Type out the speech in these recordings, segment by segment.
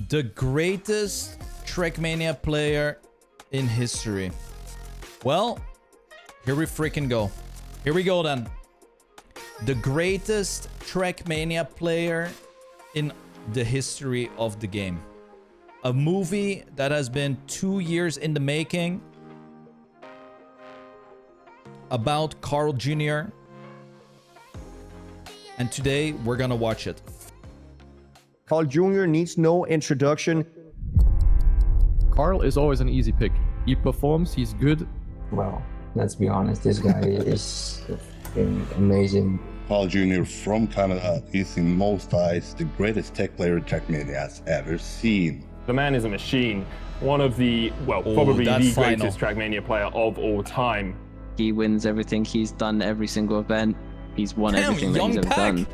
The greatest Trackmania player in history. Well, here we freaking go. Here we go then. The greatest Trackmania player in the history of the game. A movie that has been 2 years in the making. About Carl Jr. And today we're gonna watch it. Carl Jr. needs no introduction. Carl is always an easy pick. He performs, he's good. Well, let's be honest, this guy is amazing. Carl Jr. from Canada, he's in most eyes the greatest tech player Trackmania has ever seen. The man is a machine. One of the, well, probably the greatest Trackmania player of all time. He wins everything. He's done every single event. He's won everything that he's ever done.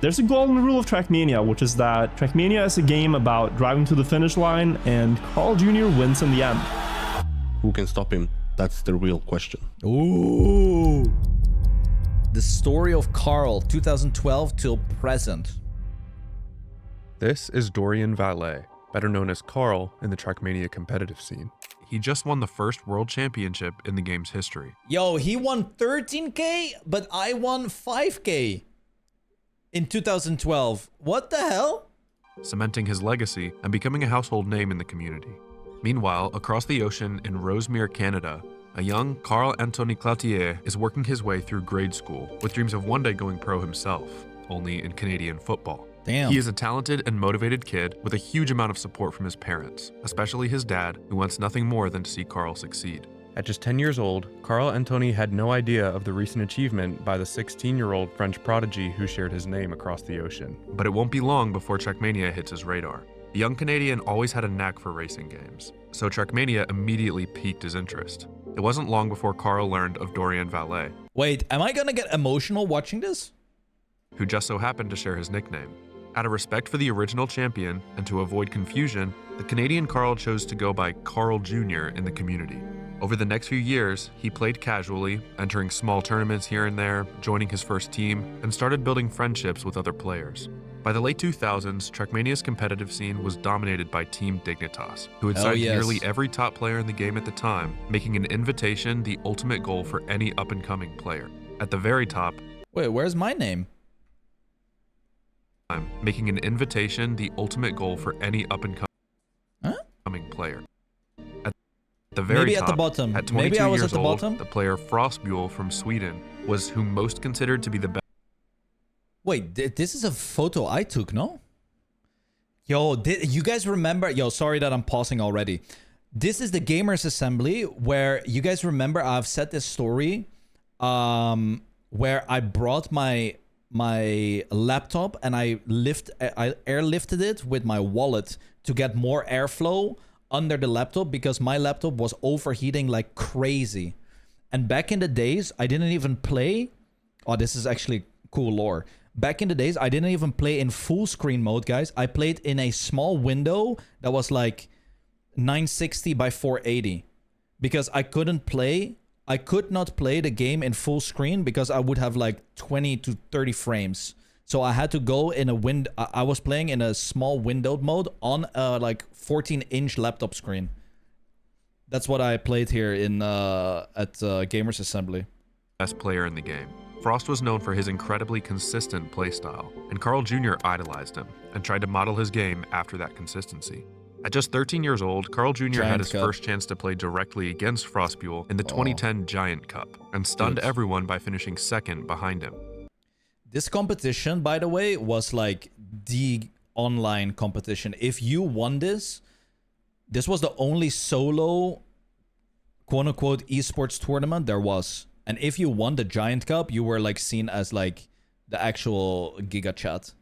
There's a golden rule of Trackmania, which is that Trackmania is a game about driving to the finish line, and Carl Jr. wins in the end. Who can stop him? That's the real question. Ooh. The story of Carl, 2012 till present. This is Dorian Valet, better known as Carl in the Trackmania competitive scene. He just won the first world championship in the game's history. Yo, he won 13K, but I won 5K in 2012. What the hell? Cementing his legacy and becoming a household name in the community. Meanwhile, across the ocean in Rosemere, Canada, a young Carl-Anthony Cloutier is working his way through grade school with dreams of one day going pro himself, only in Canadian football. Damn. He is a talented and motivated kid with a huge amount of support from his parents, especially his dad, who wants nothing more than to see Carl succeed. At just 10 years old, Carl-Anthony had no idea of the recent achievement by the 16-year-old French prodigy who shared his name across the ocean. But it won't be long before Trackmania hits his radar. The young Canadian always had a knack for racing games, so Trackmania immediately piqued his interest. It wasn't long before Carl learned of Dorian Valet. Wait, am I gonna get emotional watching this? Who just so happened to share his nickname. Out of respect for the original champion and to avoid confusion, the Canadian Carl chose to go by Carl Jr. in the community. Over the next few years, he played casually, entering small tournaments here and there, joining his first team, and started building friendships with other players. By the late 2000s, Trackmania's competitive scene was dominated by Team Dignitas, who had signed nearly every top player in the game at the time, making an invitation the ultimate goal for any up-and-coming player. At the very top... Wait, where's my name? Making an invitation the ultimate goal for any up-and-coming player. At the very Maybe top, at the bottom. at 22 Maybe I was years at the old, bottom. the player Frostbuell from Sweden was who most considered to be the best. Wait, this is a photo I took, no? Yo, you guys remember? Yo, sorry that I'm pausing already. This is the Gamers Assembly where you guys remember I've said this story where I brought my laptop and I airlifted it with my wallet to get more airflow under the laptop because my laptop was overheating like crazy. And back in the days, I didn't even play. Oh, this is actually cool lore. Back in the days, I didn't even play in full screen mode, guys. I played in a small window that was like 960 by 480 because I could not play the game in full screen because I would have like 20 to 30 frames. So I had to go in a I was playing in a small windowed mode on a like 14-inch laptop screen. That's what I played here in at Gamers Assembly. Best player in the game. Frost was known for his incredibly consistent playstyle, and Carl Jr. idolized him and tried to model his game after that consistency. At just 13 years old, Carl Jr. had his first chance to play directly against Frostbuell in the 2010 Giant Cup and stunned everyone by finishing second behind him. This competition, by the way, was like the online competition. If you won this was the only solo quote-unquote esports tournament there was. And if you won the Giant Cup, you were like seen as like the actual Giga Chat,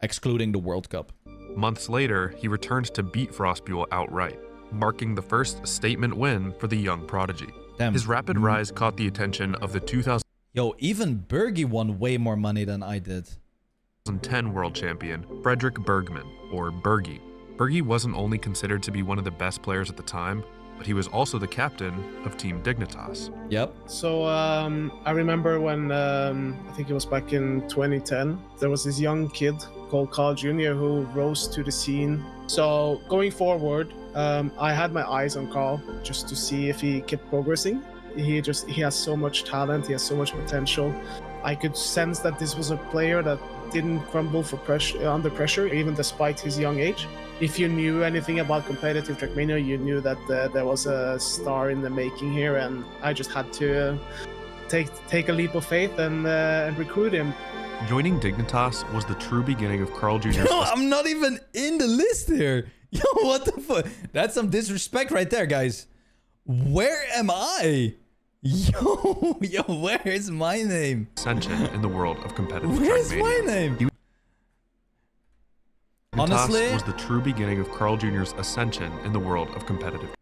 excluding the World Cup. Months later, he returned to beat Frostbuell outright, marking the first statement win for the young prodigy. Damn. His rapid rise caught the attention of the 2010 even Bergie won way more money than I did. world champion, Frederick Bergman, or Bergie. Bergie wasn't only considered to be one of the best players at the time, but he was also the captain of Team Dignitas. Yep. So I remember when, I think it was back in 2010, there was this young kid called Carl Jr. who rose to the scene. So going forward, I had my eyes on Carl just to see if he kept progressing. He has so much talent, he has so much potential. I could sense that this was a player that didn't crumble under pressure, even despite his young age. If you knew anything about competitive Trackmania, you knew that there was a star in the making here, and I just had to take a leap of faith and recruit him. Joining Dignitas was the true beginning of Carl Jr.'s. Yo, I'm not even in the list here. Yo, what the fuck? That's some disrespect right there, guys. Where am I? Yo, where is my name? Ascension in the world of competitive Where's Trackmania. my name? Honestly, was the true beginning of Carl Jr.'s ascension in the world of competitive.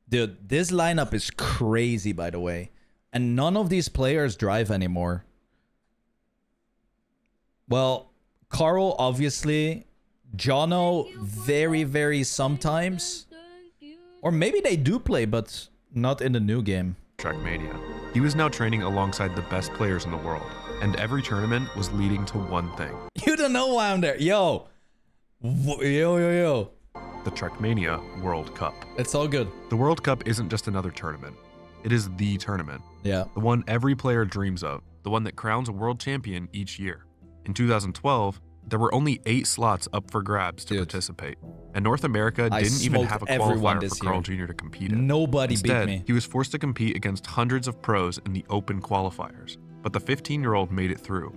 Dude, this lineup is crazy, by the way. And none of these players drive anymore. Well, Carl, obviously. Jono, very, very sometimes. Or maybe they do play, but not in the new game. Trackmania. He was now training alongside the best players in the world, and every tournament was leading to one thing. You don't know why I'm there. Yo. Yo. The Trackmania World Cup. It's all good. The World Cup isn't just another tournament. It is the tournament. Yeah. The one every player dreams of. The one that crowns a world champion each year. In 2012, there were only 8 slots up for grabs to participate. And North America didn't even have a qualifier for Carl Jr. to compete in. Nobody Instead, beat me. He was forced to compete against hundreds of pros in the open qualifiers. But the 15-year-old made it through.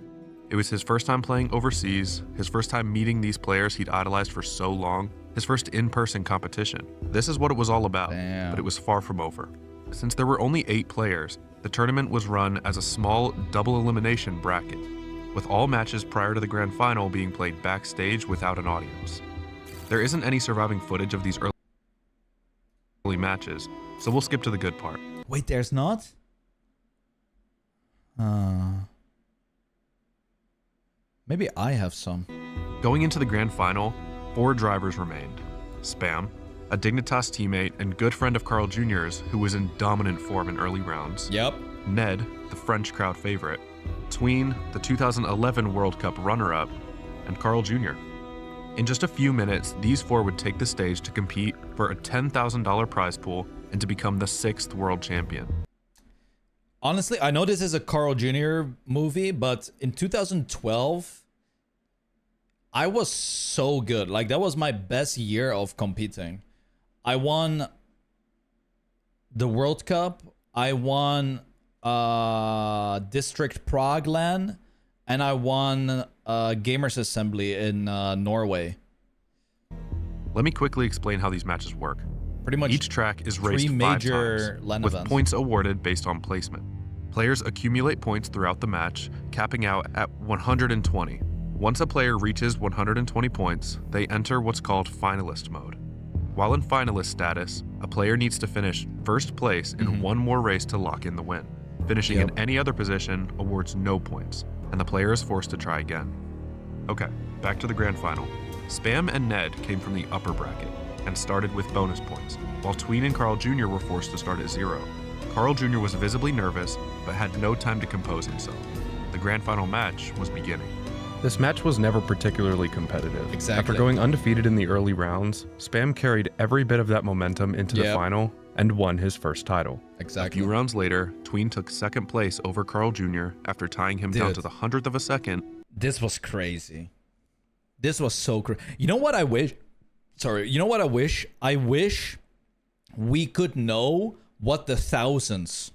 It was his first time playing overseas, his first time meeting these players he'd idolized for so long, his first in-person competition. This is what it was all about, but it was far from over. Since there were only 8 players, the tournament was run as a small double elimination bracket, with all matches prior to the grand final being played backstage without an audience. There isn't any surviving footage of these early matches, so we'll skip to the good part. Wait, there's not? Maybe I have some. Going into the grand final, 4 drivers remained. Spam, a Dignitas teammate and good friend of Carl Jr.'s who was in dominant form in early rounds. Yep. Ned, the French crowd favorite. Tween, the 2011 World Cup runner-up, and Carl Jr. In just a few minutes, these 4 would take the stage to compete for a $10,000 prize pool and to become the 6th world champion. Honestly, I know this is a Carl Jr. movie, but in 2012, I was so good. Like, that was my best year of competing. I won the World Cup. I won District Prague LAN, and I won Gamers Assembly in Norway. Let me quickly explain how these matches work. Pretty much each track is raced 5 major times, LAN with events. points awarded based on placement. Players accumulate points throughout the match, capping out at 120. Once a player reaches 120 points, they enter what's called finalist mode. While in finalist status, a player needs to finish first place in one more race to lock in the win. Finishing in any other position awards no points, and the player is forced to try again. Okay, back to the grand final. Spam and Ned came from the upper bracket and started with bonus points, while Tween and Carl Jr. were forced to start at 0. Carl Jr. was visibly nervous, but had no time to compose himself. The grand final match was beginning. This match was never particularly competitive. Exactly. After going undefeated in the early rounds, Spam carried every bit of that momentum into the final and won his first title. Exactly. A few rounds later, Tween took 2nd place over Carl Jr. after tying him down to the 100th of a second. This was crazy. This was so crazy. You know what I wish? Sorry, you know what I wish? I wish we could know what the thousands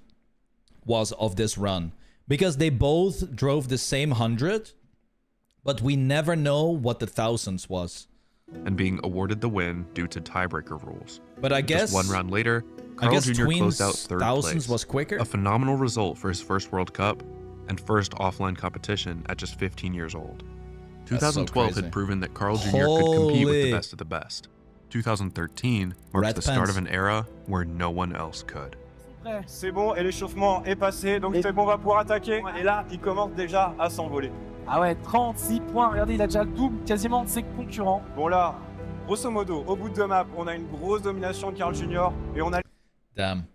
was of this run. Because they both drove the same 100, but we never know what the thousands was. And being awarded the win due to tiebreaker rules. But I guess... Just 1 round later, Carl Jr. closed out 3rd thousands place. Was quicker. A phenomenal result for his first World Cup and first offline competition at just 15 years old. 2012 had proven that Carl Jr. could compete with the best of the best. 2013 marks the start of an era where no one else could. C'est bon, et l'échauffement est passé, donc c'est bon, on va pouvoir attaquer. Et là, il commence déjà à s'envoler. Ah ouais, 36 points, regardez, il a déjà le double quasiment de ses concurrents. Bon là, grosso modo, au bout de 2 maps, on a une grosse domination de Carl Jr. et on a... Damn.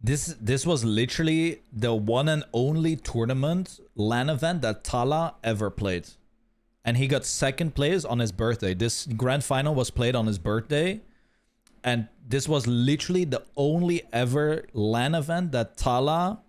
This was literally the one and only tournament LAN event that Tala ever played. and he got second place on his birthday. This grand final was played on his birthday, and this was literally the only ever LAN event that Tala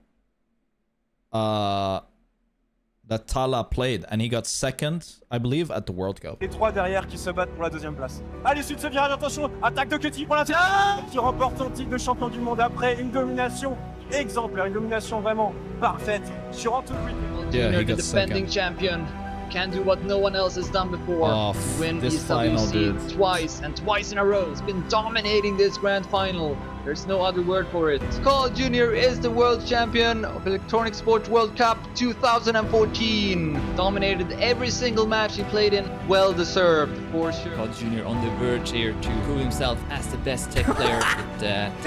played, and he got second, I believe, at the World Cup. Les trois derrière qui se battent pour la deuxième place. À l'issue de ce virage, attention, attaque de Cutty pour l'intérieur, qui remporte son titre de champion du monde après une domination exemplaire, une domination vraiment parfaite sur tout le week-end. Yeah, he the got defending second. champion can do what no one else has done before. Oh, Win this final, dude. twice and twice in a row. He's been dominating this grand final. There's no other word for it. Carl Jr. is the world champion of Electronic Sports World Cup 2014. Dominated every single match he played in. Well deserved, for sure. Carl Jr. on the verge here to prove himself as the best tech player.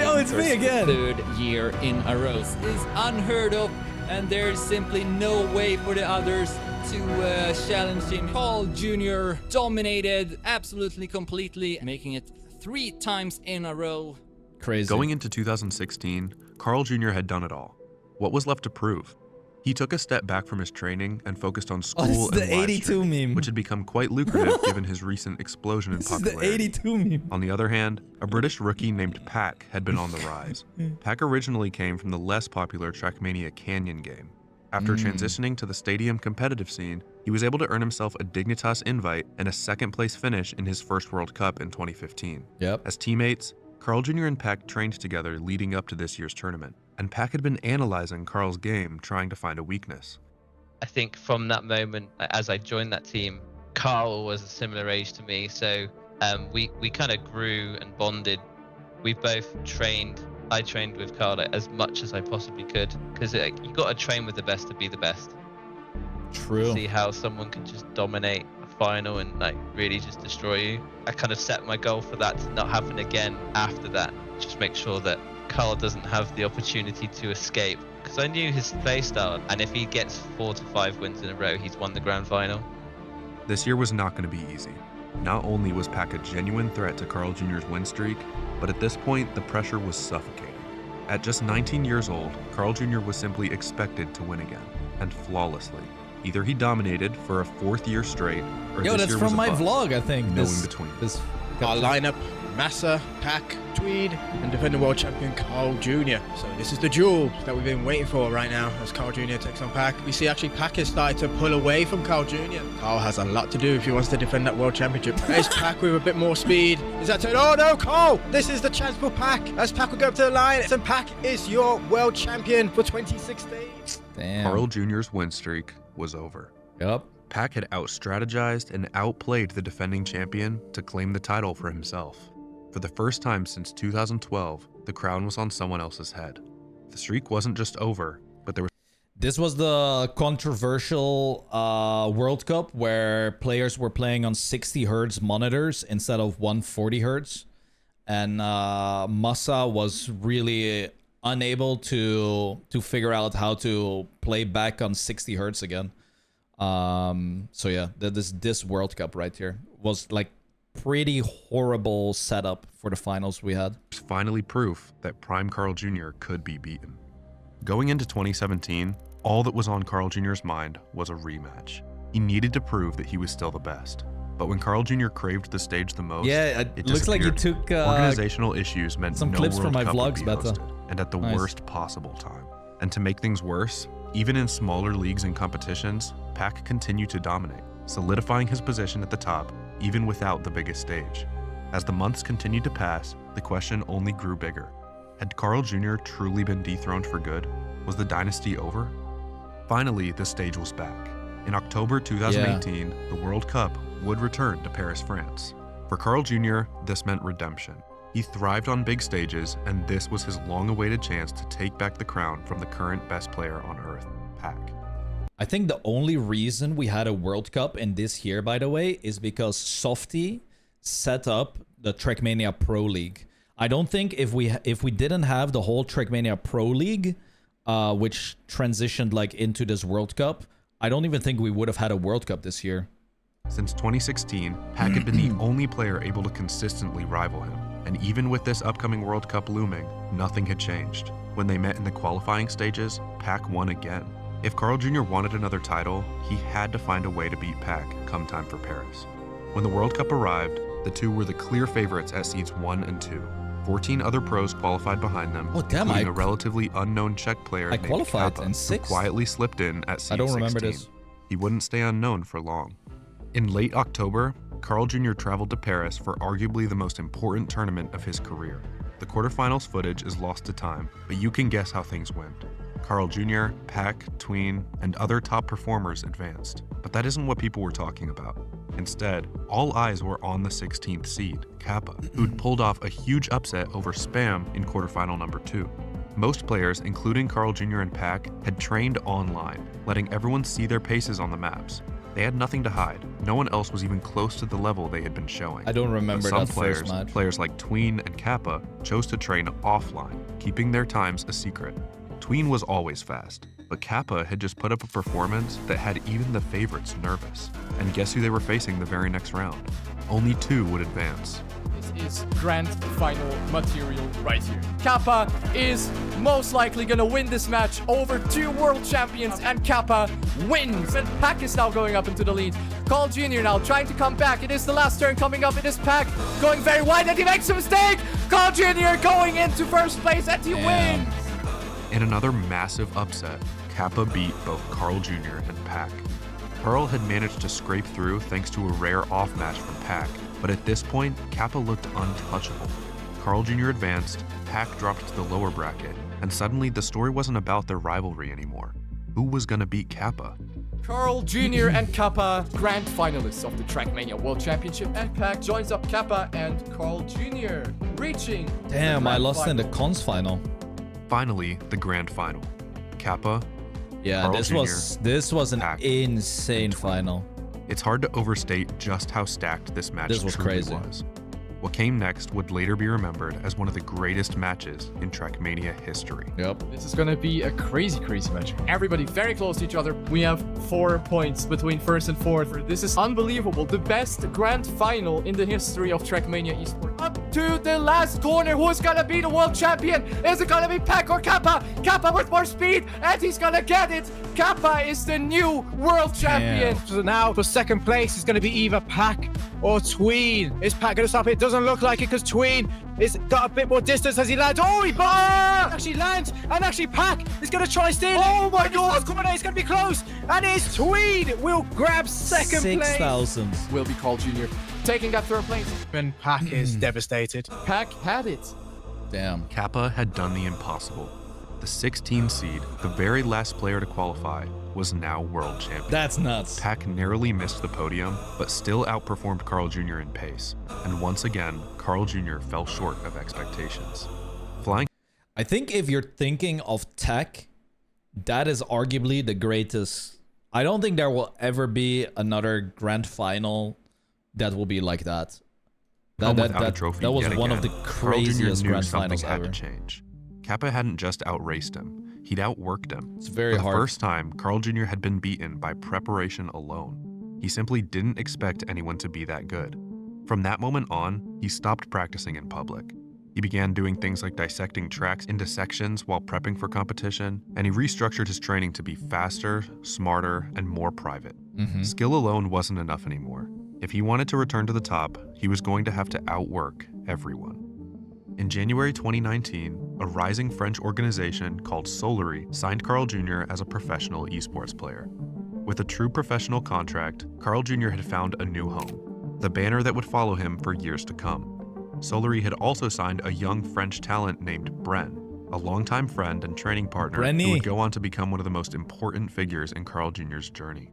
Oh, it's me again. Third year in a row. This is unheard of, and there's simply no way for the others to challenge him. Carl Jr. dominated absolutely completely, making it 3 times in a row. Crazy. Going into 2016, Carl Jr. had done it all. What was left to prove? He took a step back from his training and focused on school this is and the live 82 streaming, meme. which had become quite lucrative given his recent explosion in This is popularity. the 82 meme. On the other hand, a British rookie named Pack had been on the rise. Pack originally came from the less popular Trackmania Canyon game. After transitioning to the stadium competitive scene, he was able to earn himself a Dignitas invite and a second-place finish in his first World Cup in 2015. Yep. As teammates, Carl Jr. and Pack trained together leading up to this year's tournament, and Pack had been analyzing Carl's game, trying to find a weakness. I think from that moment, as I joined that team, Carl was a similar age to me, so we kind of grew and bonded. We both trained. I trained with Carl as much as I possibly could, because you got to train with the best to be the best. True. See how someone can just dominate a final and really just destroy you. I kind of set my goal for that to not happen again after that. Just make sure that Carl doesn't have the opportunity to escape, because I knew his playstyle, and if he gets 4 to 5 wins in a row, he's won the grand final. This year was not going to be easy. Not only was Pack a genuine threat to Carl Jr.'s win streak, but at this point, the pressure was suffocating. At just 19 years old, Carl Jr. was simply expected to win again, and flawlessly. Either he dominated for a 4th year straight, or Yo, this that's year from was my a bust. vlog, I think. No in between. Our lineup: Massa, Pack, Tweed, and defending world champion Carl Jr. So this is the duel that we've been waiting for right now as Carl Jr. takes on Pack. We see actually Pack has started to pull away from Carl Jr. Carl has a lot to do if he wants to defend that world championship. There's Pack with a bit more speed. Is that turn? Oh no, Carl! This is the chance for Pack as Pack will go up to the line. And Pack is your world champion for 2016. Damn. Carl Jr.'s win streak was over. Yep. Pack had out-strategized and outplayed the defending champion to claim the title for himself. For the first time since 2012, the crown was on someone else's head. The streak wasn't just over, but there was... This was the controversial World Cup where players were playing on 60 Hz monitors instead of 140 Hz. And Massa was really unable to figure out how to play back on 60 Hz again. So yeah, this World Cup right here was like pretty horrible setup for the finals we had. Finally proof that Prime Carl Jr. could be beaten. Going into 2017, all that was on Carl Jr.'s mind was a rematch. He needed to prove that he was still the best. But when Carl Jr. craved the stage the most, yeah, it looks like he took organizational issues meant some no clips World from my Cup would vlogs, be Beta. hosted, and at the Nice. worst possible time. And to make things worse, even in smaller leagues and competitions, Pack continued to dominate, solidifying his position at the top, even without the biggest stage. As the months continued to pass, the question only grew bigger. Had Carl Jr. truly been dethroned for good? Was the dynasty over? Finally, the stage was back. In October 2018, the World Cup would return to Paris, France. For Carl Jr., this meant redemption. He thrived on big stages, and this was his long-awaited chance to take back the crown from the current best player on Earth, Pack. I think the only reason we had a World Cup in this year, by the way, is because Softy set up the Trackmania Pro League. I don't think if we didn't have the whole Trackmania Pro League, which transitioned like into this World Cup, I don't even think we would have had a World Cup this year. Since 2016, Pack had been the only player able to consistently rival him. And even with this upcoming World Cup looming, nothing had changed. When they met in the qualifying stages, Pack won again. If Carl Jr. wanted another title, he had to find a way to beat Pac come time for Paris. When the World Cup arrived, the two were the clear favorites at seeds 1 and 2. 14 other pros qualified behind them, including a relatively unknown Czech player named qualified Kappa, in who quietly slipped in at seed 16. I don't remember this. He wouldn't stay unknown for long. In late October, Carl Jr. traveled to Paris for arguably the most important tournament of his career. The quarterfinals footage is lost to time, but you can guess how things went. Carl Jr., Pac, Tween, and other top performers advanced. But that isn't what people were talking about. Instead, all eyes were on the 16th seed, Kappa, who'd pulled off a huge upset over Spam in quarterfinal number 2. Most players, including Carl Jr. and Pac, had trained online, letting everyone see their paces on the maps. They had nothing to hide. No one else was even close to the level they had been showing. I don't remember Some that players, first match. Players like Tween and Kappa chose to train offline, keeping their times a secret. Tween was always fast, but Kappa had just put up a performance that had even the favorites nervous. And guess who they were facing the very next round? Only 2 would advance. This is grand final material right here. Kappa is most likely gonna win this match over 2 world champions, and Kappa wins. And Pac is now going up into the lead. Carl Jr. now trying to come back. It is the last turn coming up. It is Pac going very wide, and he makes a mistake. Carl Jr. going into first place, and he wins. In another massive upset, Kappa beat both Carl Jr. and Pac. Carl had managed to scrape through thanks to a rare off match from Pac, but at this point, Kappa looked untouchable. Carl Jr. advanced, Pac dropped to the lower bracket, and suddenly the story wasn't about their rivalry anymore. Who was gonna beat Kappa? Carl Jr. and Kappa, grand finalists of the Trackmania World Championship, and Pac joins up Kappa and Carl Jr. reaching. Damn, I lost in the cons final. Finally, the grand final. Kappa. Yeah, Carl this was an Pac, insane final. It's hard to overstate just how stacked this match This was truly crazy. was. What came next would later be remembered as one of the greatest matches in Trackmania history. Yep. This is gonna be a crazy match. Everybody very close to each other. We have 4 points between first and fourth. This is unbelievable. The best grand final in the history of Trackmania esports. Up to the last corner. Who's gonna be the world champion? Is it gonna be Pac or Kappa? Kappa with more speed, and he's gonna get it. Kappa is the new world champion. So now for second place, it's going to be either Pac or Tween. Is Pac going to stop it? Doesn't look like it because Tween is got a bit more distance as he lands. Oh, he actually lands, and actually Pac is going to try steal. Oh my God! Corner, it's going to be close, and it's Tween will grab second place. 6,000. Will be Carl Jr. taking that third place. And Pac is devastated. Pac had it. Damn. Kappa had done the impossible. The 16 seed, the very last player to qualify, was now world champion. That's nuts. Pac narrowly missed the podium, but still outperformed Carl Jr. in pace. And once again, Carl Jr. fell short of expectations. Flying. I think if you're thinking of tech, that is arguably the greatest. I don't think there will ever be another grand final that will be like that. That was one of the craziest grand finals ever. Had to change. Kappa hadn't just outraced him, he'd outworked him. It's very hard. For the first time, Carl Jr. had been beaten by preparation alone. He simply didn't expect anyone to be that good. From that moment on, he stopped practicing in public. He began doing things like dissecting tracks into sections while prepping for competition, and he restructured his training to be faster, smarter, and more private. Skill alone wasn't enough anymore. If he wanted to return to the top, he was going to have to outwork everyone. In January 2019, a rising French organization called Solary signed Carl Jr. as a professional esports player. With a true professional contract, Carl Jr. had found a new home, the banner that would follow him for years to come. Solary had also signed a young French talent named Bren, a longtime friend and training partner who would go on to become one of the most important figures in Carl Jr.'s journey.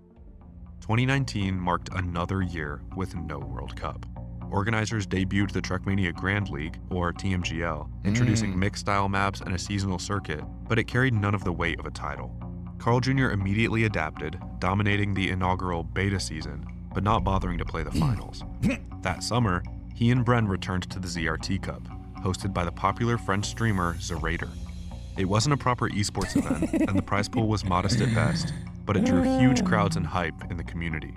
2019 marked another year with no World Cup. Organizers debuted the Trackmania Grand League, or TMGL, introducing mixed-style maps and a seasonal circuit, but it carried none of the weight of a title. Carl Jr. immediately adapted, dominating the inaugural beta season, but not bothering to play the finals. That summer, he and Bren returned to the ZRT Cup, hosted by the popular French streamer Zerator. It wasn't a proper esports event, and the prize pool was modest at best, but it drew huge crowds and hype in the community.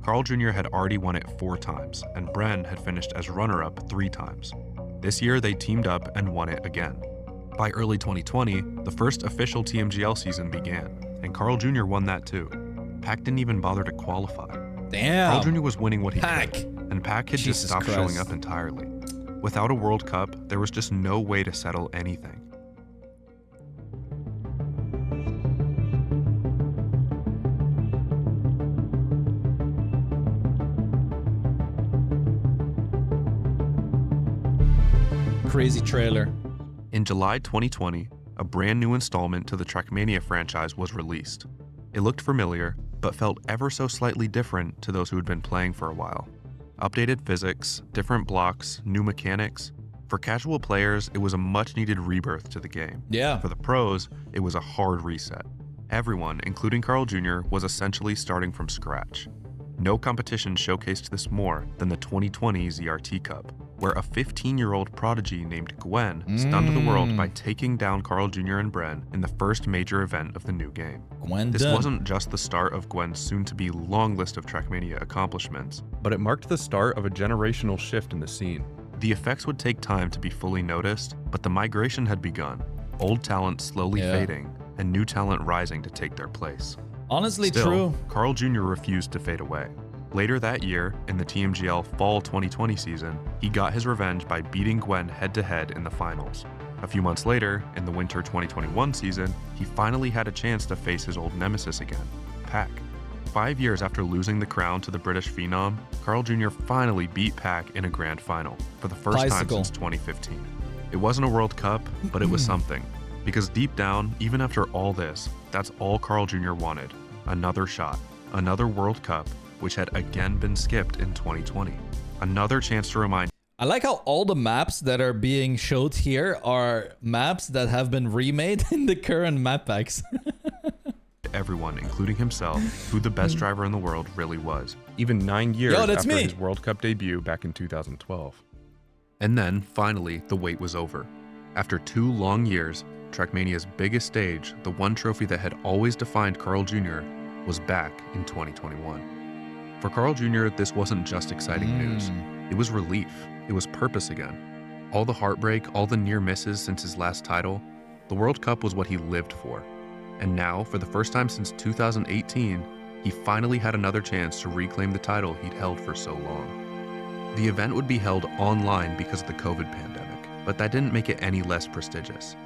Carl Jr. had already won it 4 times, and Bren had finished as runner-up 3 times. This year, they teamed up and won it again. By early 2020, the first official TMGL season began, and Carl Jr. won that too. Pac didn't even bother to qualify. Damn. Carl Jr. was winning what he Pac. could, and Pac had Jesus just stopped Christ. showing up entirely. Without a World Cup, there was just no way to settle anything. Crazy trailer. In July 2020, a brand new installment to the Trackmania franchise was released. It looked familiar, but felt ever so slightly different to those who had been playing for a while. Updated physics, different blocks, new mechanics. For casual players, it was a much-needed rebirth to the game. Yeah. For the pros, it was a hard reset. Everyone, including Carl Jr., was essentially starting from scratch. No competition showcased this more than the 2020 ZRT Cup, where a 15-year-old prodigy named Gwen stunned the world by taking down Carl Jr. and Bren in the first major event of the new game. This wasn't just the start of Gwen's soon-to-be long list of Trackmania accomplishments, but it marked the start of a generational shift in the scene. The effects would take time to be fully noticed, but the migration had begun, old talent slowly fading, and new talent rising to take their place. Honestly, Still, true. Carl Jr. refused to fade away. Later that year, in the TMGL Fall 2020 season, he got his revenge by beating Gwen head-to-head in the finals. A few months later, in the Winter 2021 season, he finally had a chance to face his old nemesis again, Pac. 5 years after losing the crown to the British phenom, Carl Jr. finally beat Pac in a grand final, for the first time since 2015. It wasn't a World Cup, but it was something. Because deep down, even after all this, that's all Carl Jr. wanted. Another shot, another World Cup, which had again been skipped in 2020. Another chance to remind. I like how all the maps that are being showed here are maps that have been remade in the current map packs. Everyone, including himself, who the best driver in the world really was. Even 9 years after me. his World Cup debut back in 2012. And then, finally, the wait was over. After 2 long years, Trackmania's biggest stage, the one trophy that had always defined Carl Jr., was back in 2021. For Carl Jr., this wasn't just exciting news. It was relief. It was purpose again. All the heartbreak, all the near misses since his last title, the World Cup was what he lived for. And now, for the first time since 2018, he finally had another chance to reclaim the title he'd held for so long. The event would be held online because of the COVID pandemic, but that didn't make it any less prestigious.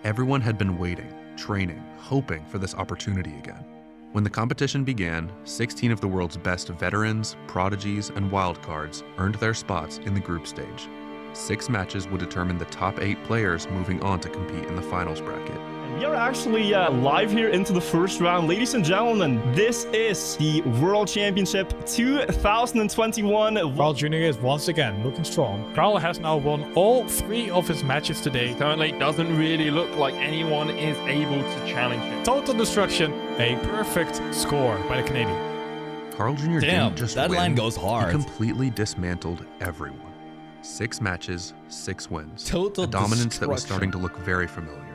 Everyone had been waiting, training, hoping for this opportunity again. When the competition began, 16 of the world's best veterans, prodigies, and wildcards earned their spots in the group stage. 6 matches would determine the top 8 players moving on to compete in the finals bracket. We are actually live here into the first round. Ladies and gentlemen, this is the World Championship 2021. Carl Jr. is once again looking strong. Carl has now won all 3 of his matches today. Currently doesn't really look like anyone is able to challenge him. Total destruction, a perfect score by the Canadian. Carl Jr. didn't just that win, line goes hard. He completely dismantled everyone. 6 matches, 6 wins. Total a dominance that was destruction. starting to look very familiar.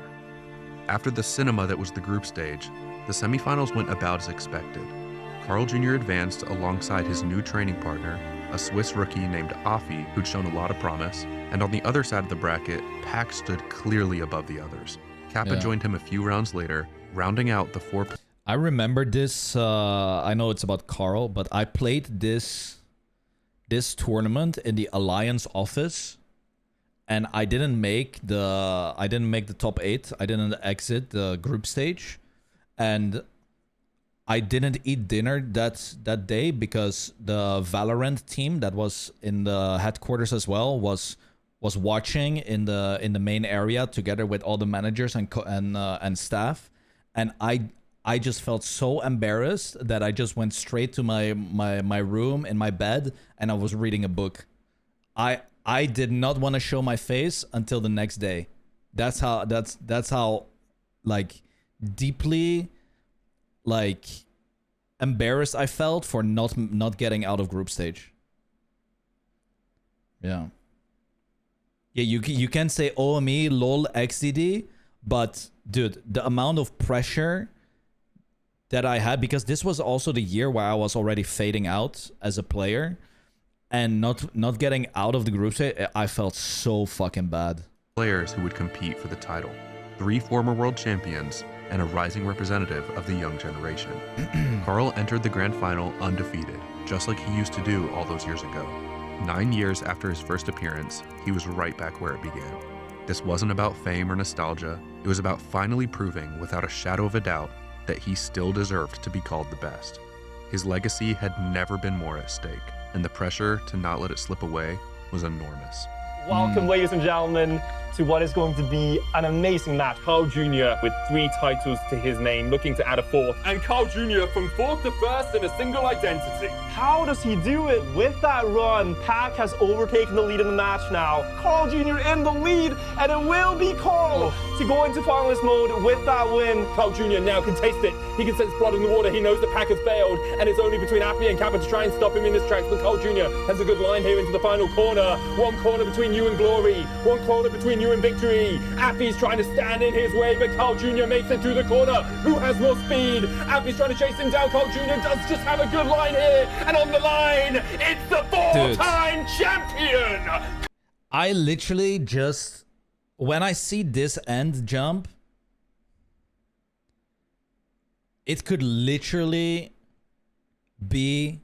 After the cinema that was the group stage, the semifinals went about as expected. Carl Jr. advanced alongside his new training partner, a Swiss rookie named Afi, who'd shown a lot of promise, and on the other side of the bracket, Pac stood clearly above the others. Kappa joined him a few rounds later, rounding out the 4. I remember this, I know it's about Carl, but I played this tournament in the Alliance office. And I didn't make the top 8. I didn't exit the group stage, and I didn't eat dinner that day because the Valorant team that was in the headquarters as well was watching in the main area together with all the managers and staff, and I just felt so embarrassed that I just went straight to my room in my bed and I was reading a book. I did not want to show my face until the next day. That's how like deeply like embarrassed I felt for not getting out of group stage. Yeah. Yeah, you can say OME, LOL, XDD, but dude, the amount of pressure that I had, because this was also the year where I was already fading out as a player. And not getting out of the group stage, I felt so fucking bad. Players who would compete for the title. 3 former world champions, and a rising representative of the young generation. Carl entered the grand final undefeated, just like he used to do all those years ago. 9 years after his first appearance, he was right back where it began. This wasn't about fame or nostalgia, it was about finally proving without a shadow of a doubt that he still deserved to be called the best. His legacy had never been more at stake, and the pressure to not let it slip away was enormous. Welcome, ladies and gentlemen, to what is going to be an amazing match. Carl Jr. with 3 titles to his name, looking to add a 4th. And Carl Jr. from 4th to 1st in a single identity. How does he do it? With that run, Pac has overtaken the lead in the match now. Carl Jr. in the lead, and it will be Carl to go into finalist mode with that win. Carl Jr. now can taste it. He can sense blood in the water. He knows that Pac has failed, and it's only between Appy and Kappa to try and stop him in this track. But Carl Jr. has a good line here into the final corner. One corner between you and glory. One corner between you and victory. Appy's trying to stand in his way, but Carl Jr. makes it through the corner. Who has more speed? Appy's trying to chase him down. Carl Jr. does just have a good line here. And on the line, it's the 4-time champion! I literally just... When I see this end jump, it could literally be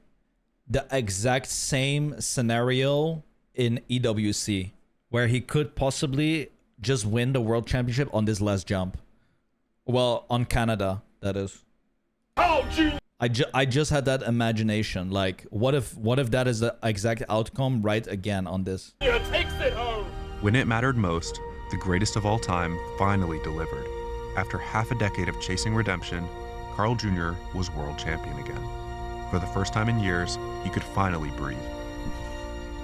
the exact same scenario in EWC, where he could possibly just win the world championship on this last jump. Well, on Canada, that is. I just had that imagination. Like, what if that is the exact outcome right again on this? Takes it home. When it mattered most, the greatest of all time finally delivered. After half a decade of chasing redemption, Carl Jr. was world champion again. For the first time in years, he could finally breathe.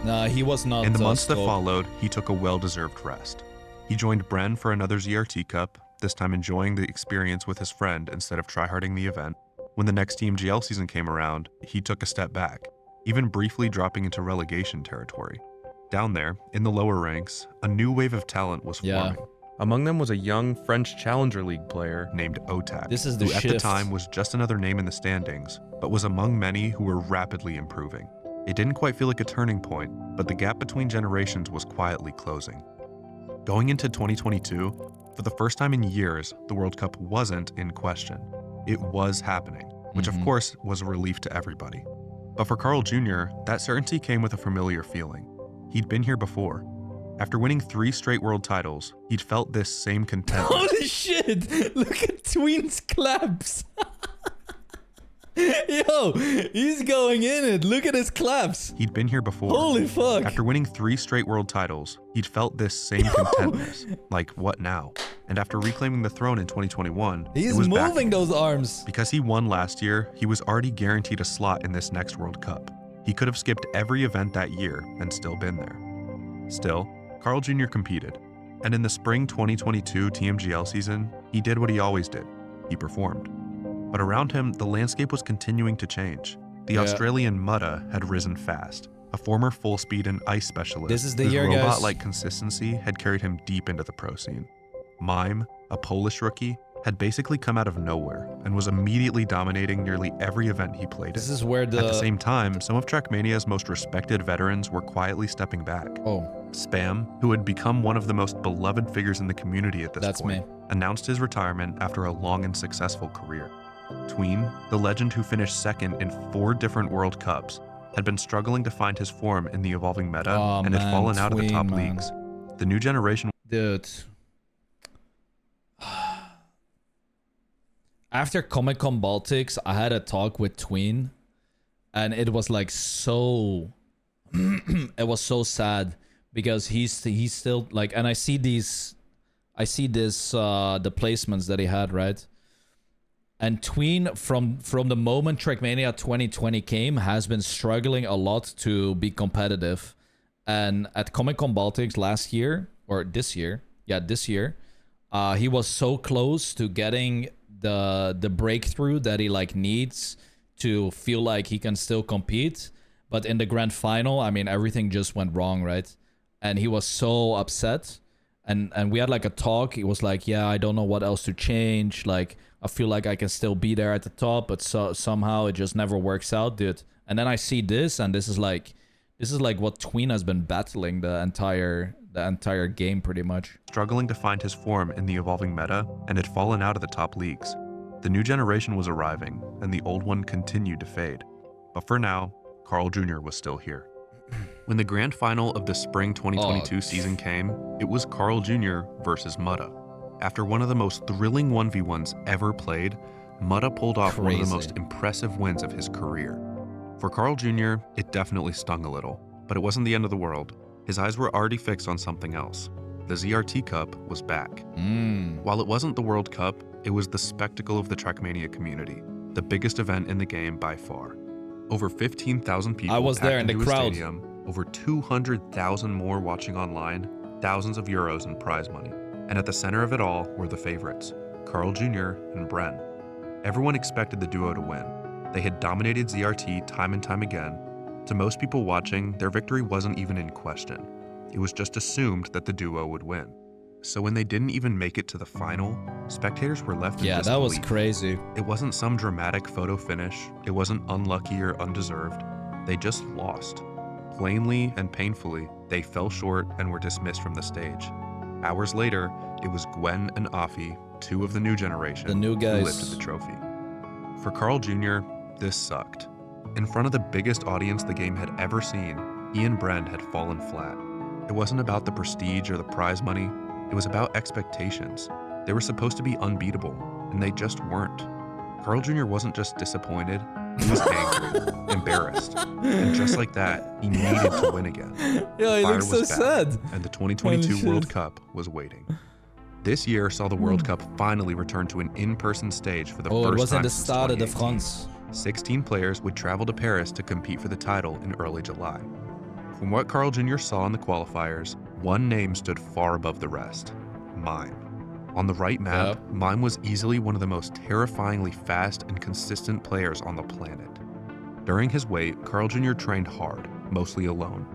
Nah, he was not. In the months that followed, he took a well-deserved rest. He joined Bren for another ZRT Cup, this time enjoying the experience with his friend instead of tryharding the event. When the next TMGL season came around, he took a step back, even briefly dropping into relegation territory. Down there, in the lower ranks, a new wave of talent was forming. Among them was a young French Challenger League player named Otak, this is the who shift. at the time was just another name in the standings, but was among many who were rapidly improving. It didn't quite feel like a turning point, but the gap between generations was quietly closing. Going into 2022, for the first time in years, the World Cup wasn't in question. It was happening, which of course was a relief to everybody. But for Carl Jr., that certainty came with a familiar feeling. He'd been here before. After winning 3 straight world titles, he'd felt this same contentment. Holy shit! Look at Tween's claps! Yo, he's going in it. Look at his claps. He'd been here before. Holy fuck. After winning 3 straight world titles, he'd felt this same contentness. Like, what now? And after reclaiming the throne in 2021, he's it was moving those arms. Because he won last year, he was already guaranteed a slot in this next World Cup. He could have skipped every event that year and still been there. Still, Carl Jr. competed. And in the spring 2022 TMGL season, he did what he always did. He performed. But around him, the landscape was continuing to change. The Australian Mutta had risen fast, a former full speed and ice specialist this is the whose year, guys. robot-like consistency had carried him deep into the pro scene. Mime, a Polish rookie, had basically come out of nowhere and was immediately dominating nearly every event he played in. This is where At the same time, some of Trackmania's most respected veterans were quietly stepping back. Spam, who had become one of the most beloved figures in the community at this point, announced his retirement after a long and successful career. Tween, the legend who finished second in 4 different World Cups, had been struggling to find his form in the evolving meta and had fallen out of the top leagues. The new generation... Dude. After Comic-Con Baltics, I had a talk with Tween, and it was like so... it was so sad, because he's still like... And I see this... the placements that he had, right? And Tween, from the moment Trackmania 2020 came, has been struggling a lot to be competitive. And at Comic-Con Baltics last year, or this year, he was so close to getting the breakthrough that he like needs to feel like he can still compete. But in the grand final, I mean, everything just went wrong, right? And he was so upset. And we had like a talk. He was like, yeah, I don't know what else to change. Like, I feel like I can still be there at the top, but somehow it just never works out, dude. And then I see this, and this is like This is like what Tween has been battling the entire game pretty much. Struggling to find his form in the evolving meta and had fallen out of the top leagues. The new generation was arriving, and the old one continued to fade. But for now, Carl Jr. was still here. When the grand final of the spring 2022 season came, it was Carl Jr. versus Mutta. After one of the most thrilling 1v1s ever played, Mutta pulled off one of the most impressive wins of his career. For Carl Jr., it definitely stung a little, but it wasn't the end of the world. His eyes were already fixed on something else. The ZRT Cup was back. While it wasn't the World Cup, it was the spectacle of the Trackmania community, the biggest event in the game by far. Over 15,000 people I was there in the crowd. Stadium, over 200,000 more watching online, thousands of euros in prize money. And at the center of it all were the favorites, Carl Jr. and Bren. Everyone expected the duo to win. They had dominated ZRT time and time again. To most people watching, their victory wasn't even in question. It was just assumed that the duo would win. So when they didn't even make it to the final, spectators were left in disbelief. That was crazy. It wasn't some dramatic photo finish. It wasn't unlucky or undeserved. They just lost. Plainly and painfully, they fell short and were dismissed from the stage. Hours later, it was Gwen and Afi, two of the new generation, the new guys, who lifted the trophy. For Carl Jr., this sucked. In front of the biggest audience the game had ever seen, he and Bren had fallen flat. It wasn't about the prestige or the prize money, it was about expectations. They were supposed to be unbeatable, and they just weren't. Carl Jr. wasn't just disappointed, he was angry, embarrassed. And just like that, he needed to win again. Yeah, he looks so sad. And the 2022 World Cup was waiting. This year saw the World Cup finally return to an in-person stage for the first time. It was at the since Stade de France. 16 players would travel to Paris to compete for the title in early July. From what Carl Jr. saw in the qualifiers, one name stood far above the rest: Mime. On the right map, Mime was easily one of the most terrifyingly fast and consistent players on the planet. During his wait, Carl Jr. trained hard, mostly alone.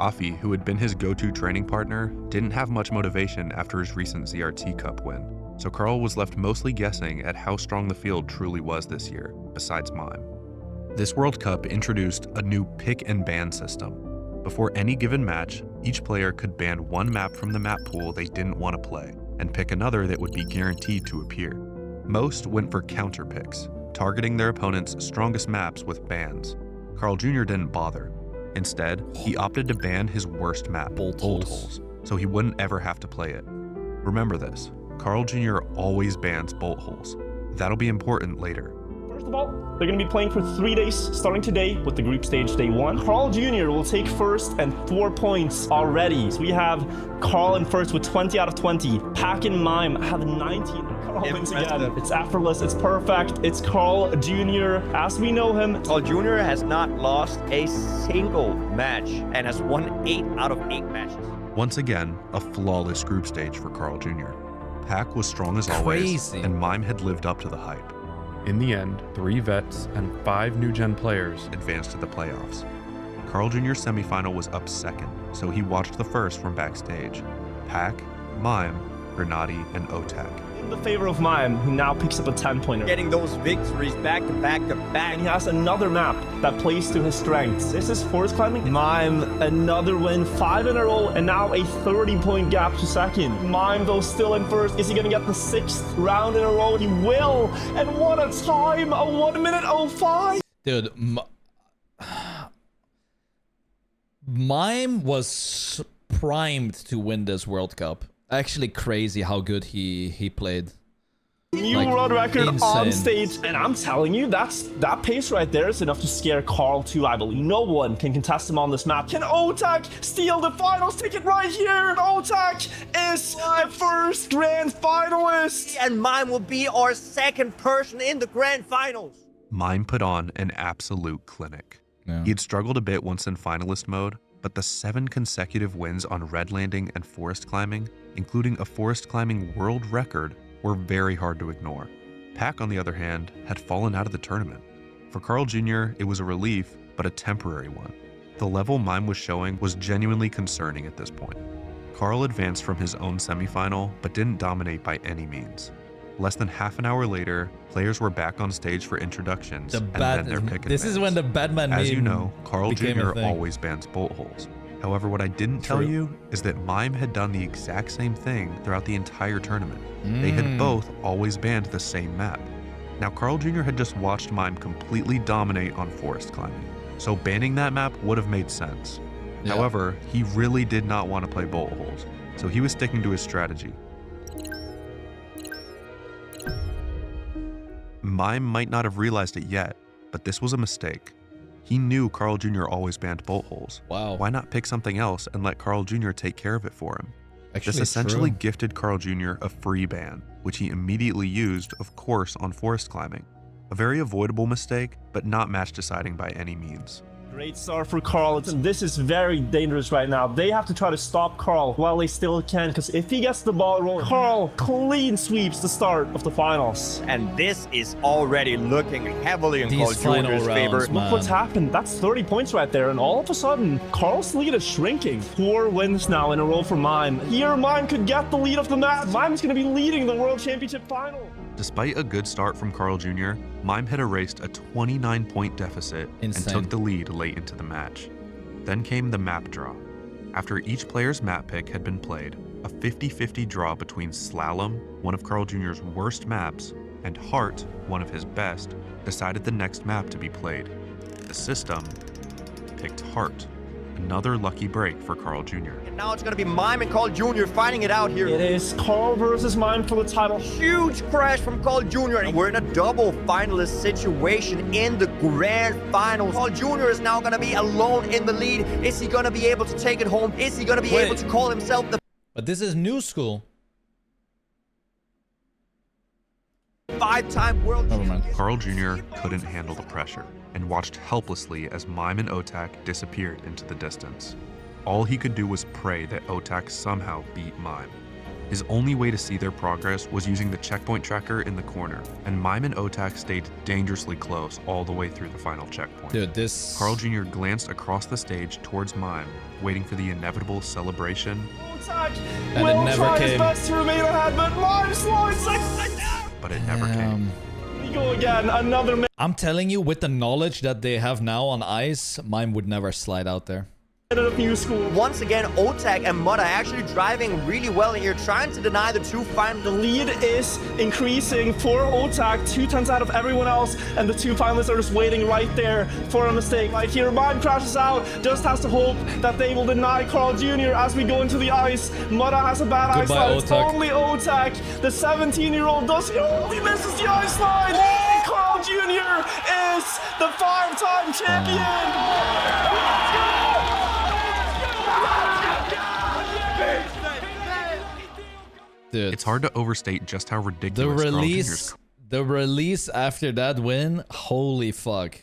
Afi, who had been his go-to training partner, didn't have much motivation after his recent ZRT Cup win, so Carl was left mostly guessing at how strong the field truly was this year, besides Mime. This World Cup introduced a new pick and ban system. Before any given match, each player could ban one map from the map pool they didn't want to play, and pick another that would be guaranteed to appear. Most went for counter picks, targeting their opponent's strongest maps with bans. Carl Jr. didn't bother. Instead, he opted to ban his worst map, Bolt Holes, so he wouldn't ever have to play it. Remember this, Carl Jr. always bans Bolt Holes. That'll be important later. First of all, they're going to be playing for 3 days, starting today with the group stage day 1. Carl Jr. will take first and 4 points already. So we have Carl in first with 20 out of 20. Pack and Mime have 19. Carl wins again. It's effortless, it's perfect. It's Carl Jr. as we know him. Carl Jr. has not lost a single match and has won 8 out of 8 matches. Once again, a flawless group stage for Carl Jr. Pack was strong as always, and Mime had lived up to the hype. In the end, 3 vets and 5 new-gen players advanced to the playoffs. Carl Jr.'s semifinal was up second, so he watched the first from backstage. Pack, Mime, Grenati, and Otak. In the favor of Mime, who now picks up a 10-pointer. Getting those victories back to back to back. And he has another map that plays to his strengths. This is forest climbing. Mime, another win, 5 in a row, and now a 30-point gap to second. Mime, though, still in first. Is he going to get the 6th round in a row? He will. And what a time! A 1:05. Dude, Mime was primed to win this World Cup. Actually crazy how good he played. New world record on stage, and I'm telling you, that pace right there is enough to scare Carl too, I believe. No one can contest him on this map. Can Otak steal the finals ticket right here? Otak is the first grand finalist! And Mime will be our second person in the grand finals. Mime put on an absolute clinic. He'd struggled a bit once in finalist mode, but the 7 consecutive wins on red landing and forest climbing, including a forest climbing world record, were very hard to ignore. Pack, on the other hand, had fallen out of the tournament. For Carl Jr., it was a relief, but a temporary one. The level Mime was showing was genuinely concerning at this point. Carl advanced from his own semifinal, but didn't dominate by any means. Less than half an hour later, players were back on stage for introductions and then their pick This is when the Batman As you meme know, Carl became a Jr. thing. always bans bolt holes. However, what I didn't tell you is that Mime had done the exact same thing throughout the entire tournament. They had both always banned the same map. Now, Carl Jr. had just watched Mime completely dominate on forest climbing, so banning that map would have made sense. Yeah. However, he really did not want to play bolt holes, so he was sticking to his strategy. Mime might not have realized it yet, but this was a mistake. He knew Carl Jr. always banned bolt holes. Wow. Why not pick something else and let Carl Jr. take care of it for him? Actually, This essentially true. gifted Carl Jr. a free ban, which he immediately used, of course, on forest climbing. A very avoidable mistake, but not match deciding by any means. Great start for Carl. This is very dangerous right now. They have to try to stop Carl while they still can, because if he gets the ball rolling, Carl clean sweeps the start of the finals. And this is already looking heavily in These Carl final Jr.'s rounds, favor. Look what's happened. That's 30 points right there, and all of a sudden, Carl's lead is shrinking. 4 wins now in a row for Mime. Here, Mime could get the lead of the match. Mime's going to be leading the World Championship final. Despite a good start from Carl Jr., Mime had erased a 29-point deficit and took the lead late into the match. Then came the map draw. After each player's map pick had been played, a 50-50 draw between Slalom, one of Carl Jr.'s worst maps, and Heart, one of his best, decided the next map to be played. The system picked Heart. Another lucky break for Carl Jr. And now it's going to be Mime and Carl Jr. fighting it out here. It is Carl versus Mime for the title. Huge crash from Carl Jr. And we're in a double finalist situation in the grand finals. Carl Jr. is now going to be alone in the lead. Is he going to be able to take it home? Is he going to be able to call himself the But this is new school. 5-time world champion? Carl Jr. couldn't handle the pressure and watched helplessly as Mime and Otak disappeared into the distance. All he could do was pray that Otak somehow beat Mime. His only way to see their progress was using the checkpoint tracker in the corner, and Mime and Otak stayed dangerously close all the way through the final checkpoint. Dude, this... Carl Jr. glanced across the stage towards Mime, waiting for the inevitable celebration, And it never try his came. best to remain ahead, but Mime slowing 6 down. but it never came. We go again, another minute I'm telling you, with the knowledge that they have now on ice, Mime would never slide out there. of new school. Once again, Otak and Mud are actually driving really well here, trying to deny the two finalists. The lead is increasing for Otak, 2 turns out of everyone else, and the 2 finalists are just waiting right there for a mistake. Right here, Mime crashes out, just has to hope that they will deny Carl Jr. as we go into the ice. Mudda has a bad ice Goodbye, slide. It's Otak. only Otak, the 17-year-old, does he only misses the ice slide. And Carl Jr. is the 5-time champion. Let's go! Dude, It's hard to overstate just how ridiculous Carl Jr.'s the release after that win, holy fuck.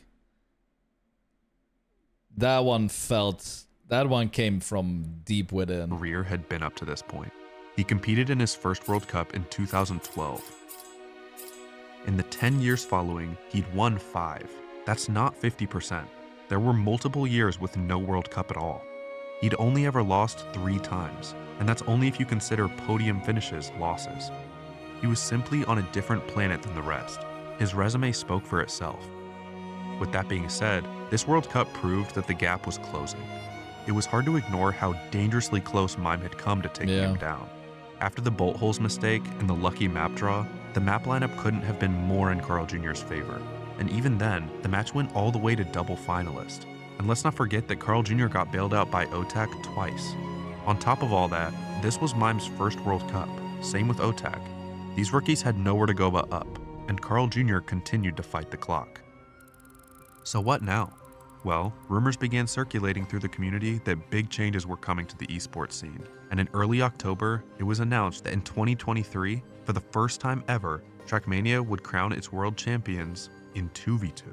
That one came from deep within. career had been up to this point. He competed in his first World Cup in 2012. In the 10 years following, he'd won 5. That's not 50%. There were multiple years with no World Cup at all. He'd only ever lost 3 times, and that's only if you consider podium finishes losses. He was simply on a different planet than the rest. His resume spoke for itself. With that being said, this World Cup proved that the gap was closing. It was hard to ignore how dangerously close Mime had come to taking him down. After the bolt holes mistake and the lucky map draw, the map lineup couldn't have been more in Carl Jr.'s favor. And even then, the match went all the way to double finalist. And let's not forget that Carl Jr. got bailed out by Otak twice. On top of all that, this was Mime's first World Cup, same with Otak. These rookies had nowhere to go but up, and Carl Jr. continued to fight the clock. So what now? Well, rumors began circulating through the community that big changes were coming to the esports scene, and in early October, it was announced that in 2023, for the first time ever, Trackmania would crown its world champions in 2v2.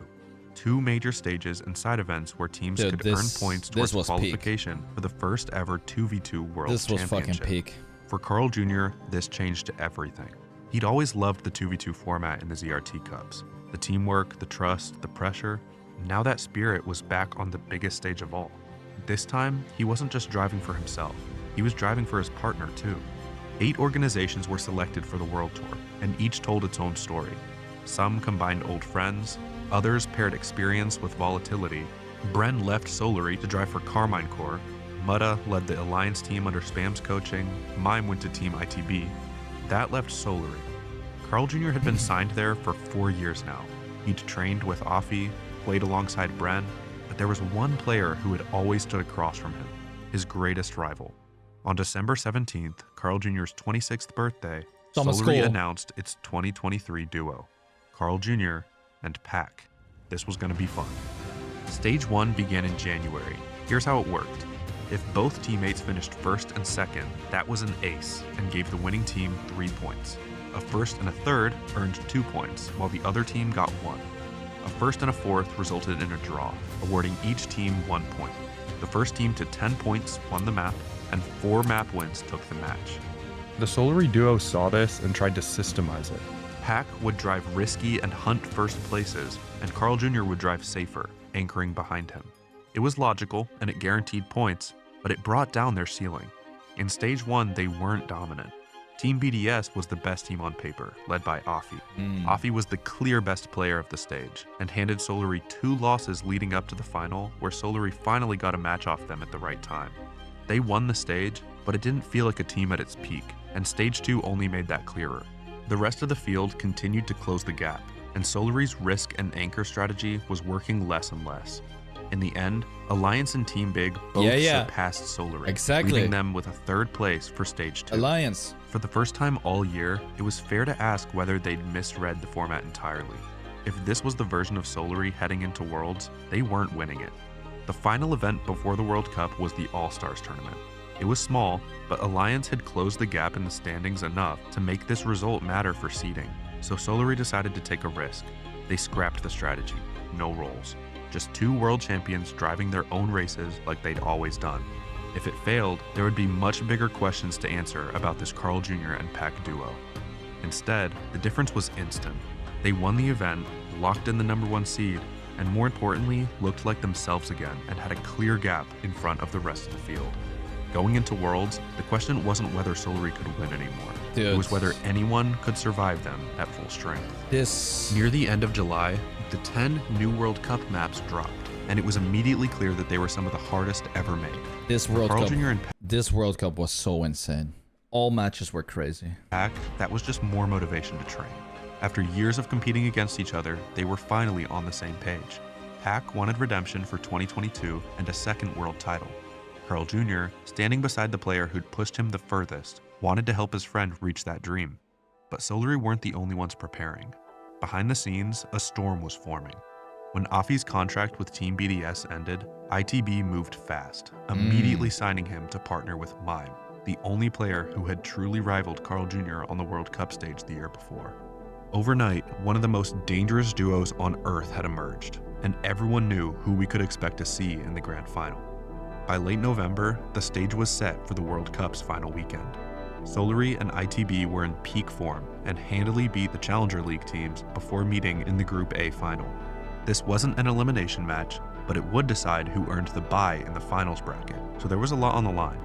2 major stages and side events where teams could earn points towards qualification for the first ever 2v2 world This was championship. fucking peak. For Carl Jr., this changed everything. He'd always loved the 2v2 format in the ZRT Cups. The teamwork, the trust, the pressure. Now that spirit was back on the biggest stage of all. This time, he wasn't just driving for himself. He was driving for his partner too. 8 organizations were selected for the World Tour, and each told its own story. Some combined old friends, others paired experience with volatility. Bren left Solary to drive for Carmine Corps. Mutta led the Alliance team under Spam's coaching. Mime went to Team ITB. That left Solary. Carl Jr. had been signed there for 4 years now. He'd trained with Afi, played alongside Bren, but there was one player who had always stood across from him, his greatest rival. On December 17th, Carl Jr.'s 26th birthday, Solary announced its 2023 duo, Carl Jr. and Pack. This was going to be fun. Stage 1 began in January. Here's how it worked. If both teammates finished first and second, that was an ace and gave the winning team 3 points. A first and a third earned 2 points, while the other team got 1. A first and a fourth resulted in a draw, awarding each team 1 point. The first team to 10 points won the map, and 4 map wins took the match. The Solary duo saw this and tried to systemize it. Pack would drive risky and hunt first places, and Carl Jr. would drive safer, anchoring behind him. It was logical, and it guaranteed points, but it brought down their ceiling. In Stage 1, they weren't dominant. Team BDS was the best team on paper, led by Afi. Afi was the clear best player of the stage, and handed Solary 2 losses leading up to the final, where Solary finally got a match off them at the right time. They won the stage, but it didn't feel like a team at its peak, and Stage 2 only made that clearer. The rest of the field continued to close the gap, and Solary's risk and anchor strategy was working less and less. In the end, Alliance and Team Big both surpassed Solary, leaving them with a 3rd place for Stage 2. Alliance. For the first time all year, it was fair to ask whether they'd misread the format entirely. If this was the version of Solary heading into Worlds, they weren't winning it. The final event before the World Cup was the All-Stars tournament. It was small, but Alliance had closed the gap in the standings enough to make this result matter for seeding, so Solary decided to take a risk. They scrapped the strategy. No roles. Just 2 world champions driving their own races like they'd always done. If it failed, there would be much bigger questions to answer about this Carl Jr. and Pack duo. Instead, the difference was instant. They won the event, locked in the #1 seed, and more importantly, looked like themselves again and had a clear gap in front of the rest of the field. Going into Worlds, the question wasn't whether Solary could win anymore. It was whether anyone could survive them at full strength. Near the end of July, the 10 new World Cup maps dropped, and it was immediately clear that they were some of the hardest ever made. This World Cup was so insane. All matches were crazy. Pack, that was just more motivation to train. After years of competing against each other, they were finally on the same page. Pack wanted redemption for 2022 and a 2nd world title. Carl Jr., standing beside the player who'd pushed him the furthest, wanted to help his friend reach that dream. But Solary weren't the only ones preparing. Behind the scenes, a storm was forming. When Afi's contract with Team BDS ended, ITB moved fast, immediately signing him to partner with Mime, the only player who had truly rivaled Carl Jr. on the World Cup stage the year before. Overnight, one of the most dangerous duos on Earth had emerged, and everyone knew who we could expect to see in the grand final. By late November, the stage was set for the World Cup's final weekend. Solary and ITB were in peak form and handily beat the Challenger League teams before meeting in the Group A final. This wasn't an elimination match, but it would decide who earned the bye in the finals bracket, so there was a lot on the line.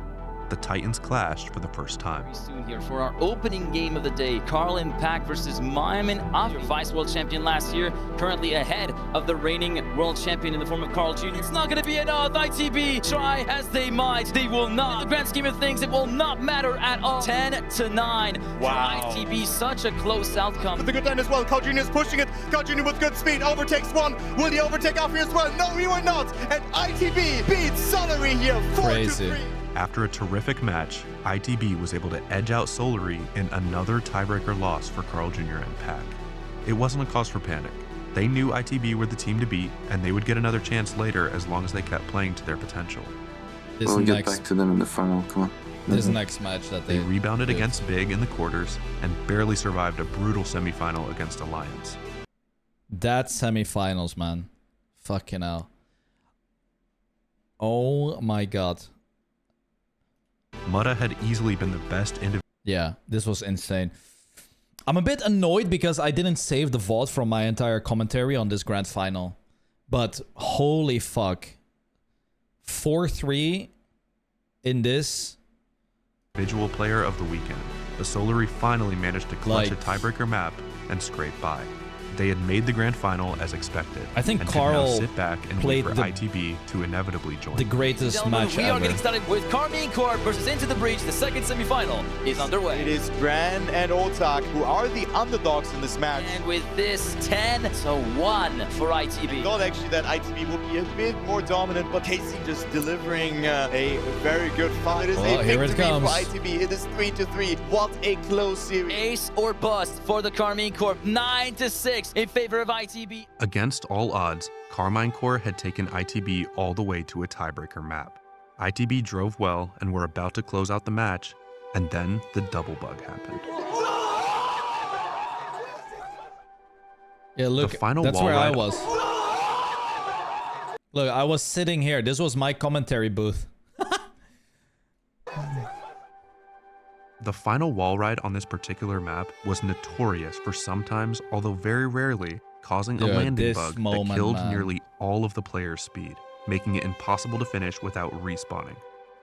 The Titans clashed for the first time. Soon here for our opening game of the day, Carl and Pack versus Mime and Afi, vice world champion last year, currently ahead of the reigning world champion in the form of Carl Jr. It's not going to be enough. ITB try as they might, they will not. In the grand scheme of things, it will not matter at all. 10-9. Wow. For ITB, such a close outcome. With a good line as well. Carl Jr. is pushing it. Carl Jr. with good speed overtakes one. Will he overtake Afi as well? No, he will not. And ITB beats Solary here. 4-3. After a terrific match, ITB was able to edge out Solary in another tiebreaker loss for Carl Jr. and Pack. It wasn't a cause for panic. They knew ITB were the team to beat, and they would get another chance later as long as they kept playing to their potential. We'll get back to them in the final, come on. This next match that they rebounded against Big in the quarters and barely survived a brutal semifinal against Alliance. That semifinals, man. Fucking hell. Oh my god. Mutta had easily been the best individual. Yeah, this was insane. I'm a bit annoyed because I didn't save the VOD from my entire commentary on this grand final. But holy fuck. 4-3 in this Individual player of the weekend, the Solari finally managed to clutch a tiebreaker map and scrape by. They had made the grand final as expected. I think and Carl could now sit back and wait for ITB to inevitably join. The greatest match we ever. are getting started with Carmine Corp versus Into the Breach. The second semifinal is underway. It is Gran and Otak who are the underdogs in this match. And with this 10-1 for ITB. I thought actually that ITB will be a bit more dominant, but Casey just delivering a very good fight. It is a victory for ITB. It is 3-3. What a close series. Ace or bust for the Carmine Corp. 9-6 in favor of ITB. Against all odds, Carmine Corps had taken ITB all the way to a tiebreaker map. ITB drove well and were about to close out the match, and then the double bug happened. Yeah, look, the final that's wall where ride I was. Look, I was sitting here. This was my commentary booth. The final wall ride on this particular map was notorious for sometimes, although very rarely, causing a landing bug that killed nearly all of the players' speed, making it impossible to finish without respawning.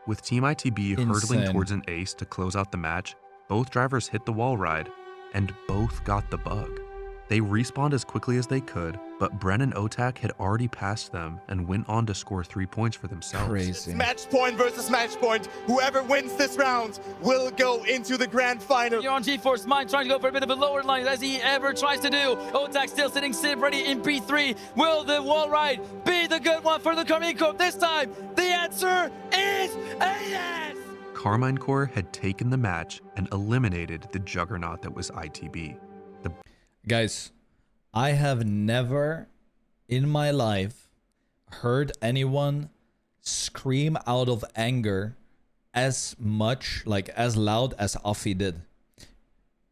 With Team ITB hurtling towards an ace to close out the match, both drivers hit the wall ride, and both got the bug. They respawned as quickly as they could, but Bren and Otak had already passed them and went on to score 3 points for themselves. Crazy. Match point versus match point. Whoever wins this round will go into the grand final. You're on GeForce Mind trying to go for a bit of a lower line as he ever tries to do. Otak still sitting Civ ready in P3. Will the wall ride be the good one for the Carmine Corp this time? The answer is a yes! Carmine Corps had taken the match and eliminated the juggernaut that was ITB. Guys, I have never in my life heard anyone scream out of anger as much, like as loud as Afi did.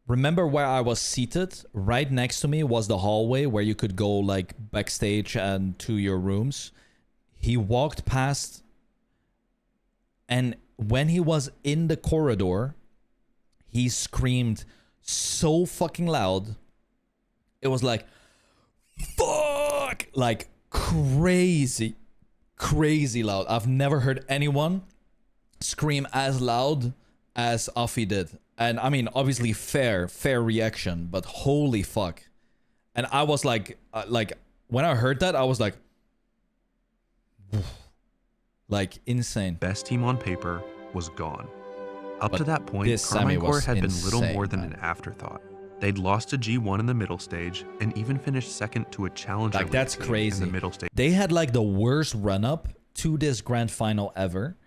Remember where I was seated? Right next to me was the hallway where you could go like backstage and to your rooms. He walked past, and when he was in the corridor, he screamed so fucking loud. It was like, fuck, like crazy loud. I've never heard anyone scream as loud as Afi did. And I mean, obviously fair reaction, but holy fuck. And I was like when I heard that, I was like insane. Best team on paper was gone. Up to that point, Carmine Corps had been little more than an afterthought. They'd lost to G1 in the middle stage and even finished second to a challenger like that's crazy in the middle stage. They had like the worst run up to this grand final ever,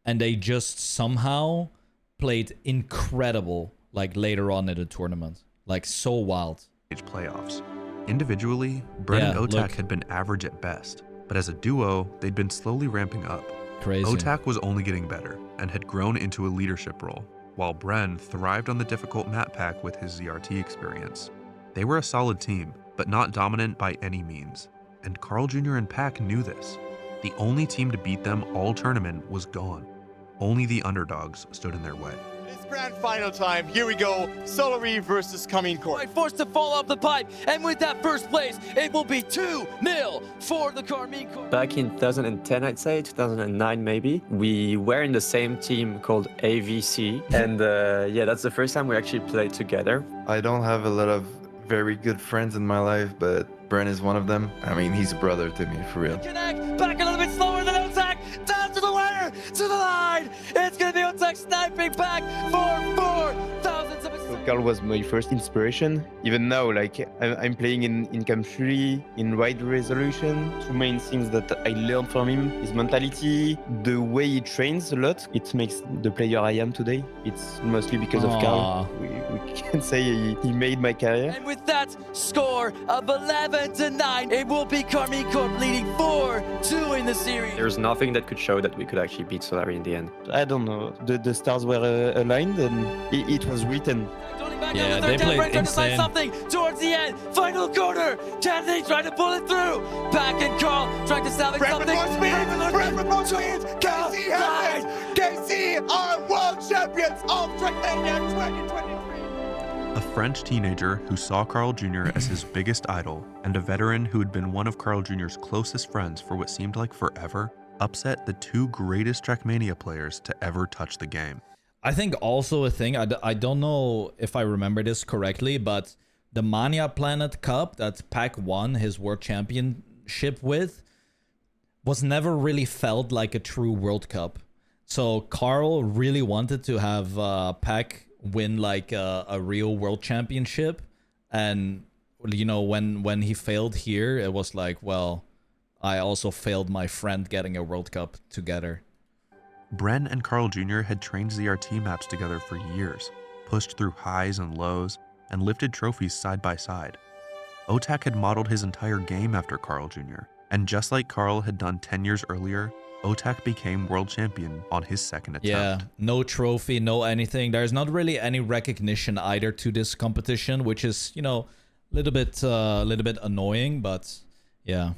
and they just somehow played incredible like later on in the tournament. Like so wild. Playoffs. Individually, Bren and Otak had been average at best, but as a duo, they'd been slowly ramping up. Crazy. Otak was only getting better and had grown into a leadership role, while Bren thrived on the difficult map pack with his ZRT experience. They were a solid team, but not dominant by any means, and Carl Jr. and Pack knew this. The only team to beat them all tournament was gone. Only the underdogs stood in their way. It's grand final time. Here we go. Solari versus Carmine Corp. Forced to fall off the pipe, and with that first place, it will be 2-0 for the Carmine Corp. Back in 2010, I'd say, 2009 maybe, we were in the same team called AVC, and yeah, that's the first time we actually played together. I don't have a lot of very good friends in my life, but Bren is one of them. I mean, he's a brother to me, for real. Connect, back a little bit slower than Otak, down to the wire, to the line. It's gonna be Otak sniping back for 4,000. Carl was my first inspiration. Even now, like I'm playing in Camp 3, in wide resolution. Two main things that I learned from him: his mentality, the way he trains a lot. It makes the player I am today. It's mostly because of Carl. We can say he made my career. And with that score of 11-9, it will be Carmine Corp leading 4-2 in the series. There's nothing that could show that we could actually beat Solari in the end. I don't know. The stars were aligned and it was written. Yeah, they played insane. Something towards the end. Final corner. Can they try to pull it through? Back and Carl trying to salvage something. KC has it! KC are world champions of Trackmania 2023! A French teenager who saw Carl Jr. as his biggest idol, and a veteran who had been one of Carl Jr.'s closest friends for what seemed like forever, upset the two greatest Trackmania players to ever touch the game. I think also a thing, I don't know if I remember this correctly, but the Mania Planet Cup that Pac won his world championship with was never really felt like a true World Cup. So Carl really wanted to have Pac win like a real world championship. And, you know, when he failed here, it was like, well, I also failed my friend getting a World Cup together. Bren and Carl Jr. had trained ZRT maps together for years, pushed through highs and lows, and lifted trophies side by side. Otak had modeled his entire game after Carl Jr., and just like Carl had done 10 years earlier, Otak became world champion on his second attempt. Yeah, no trophy, no anything. There's not really any recognition either to this competition, which is, you know, a little bit annoying, but yeah.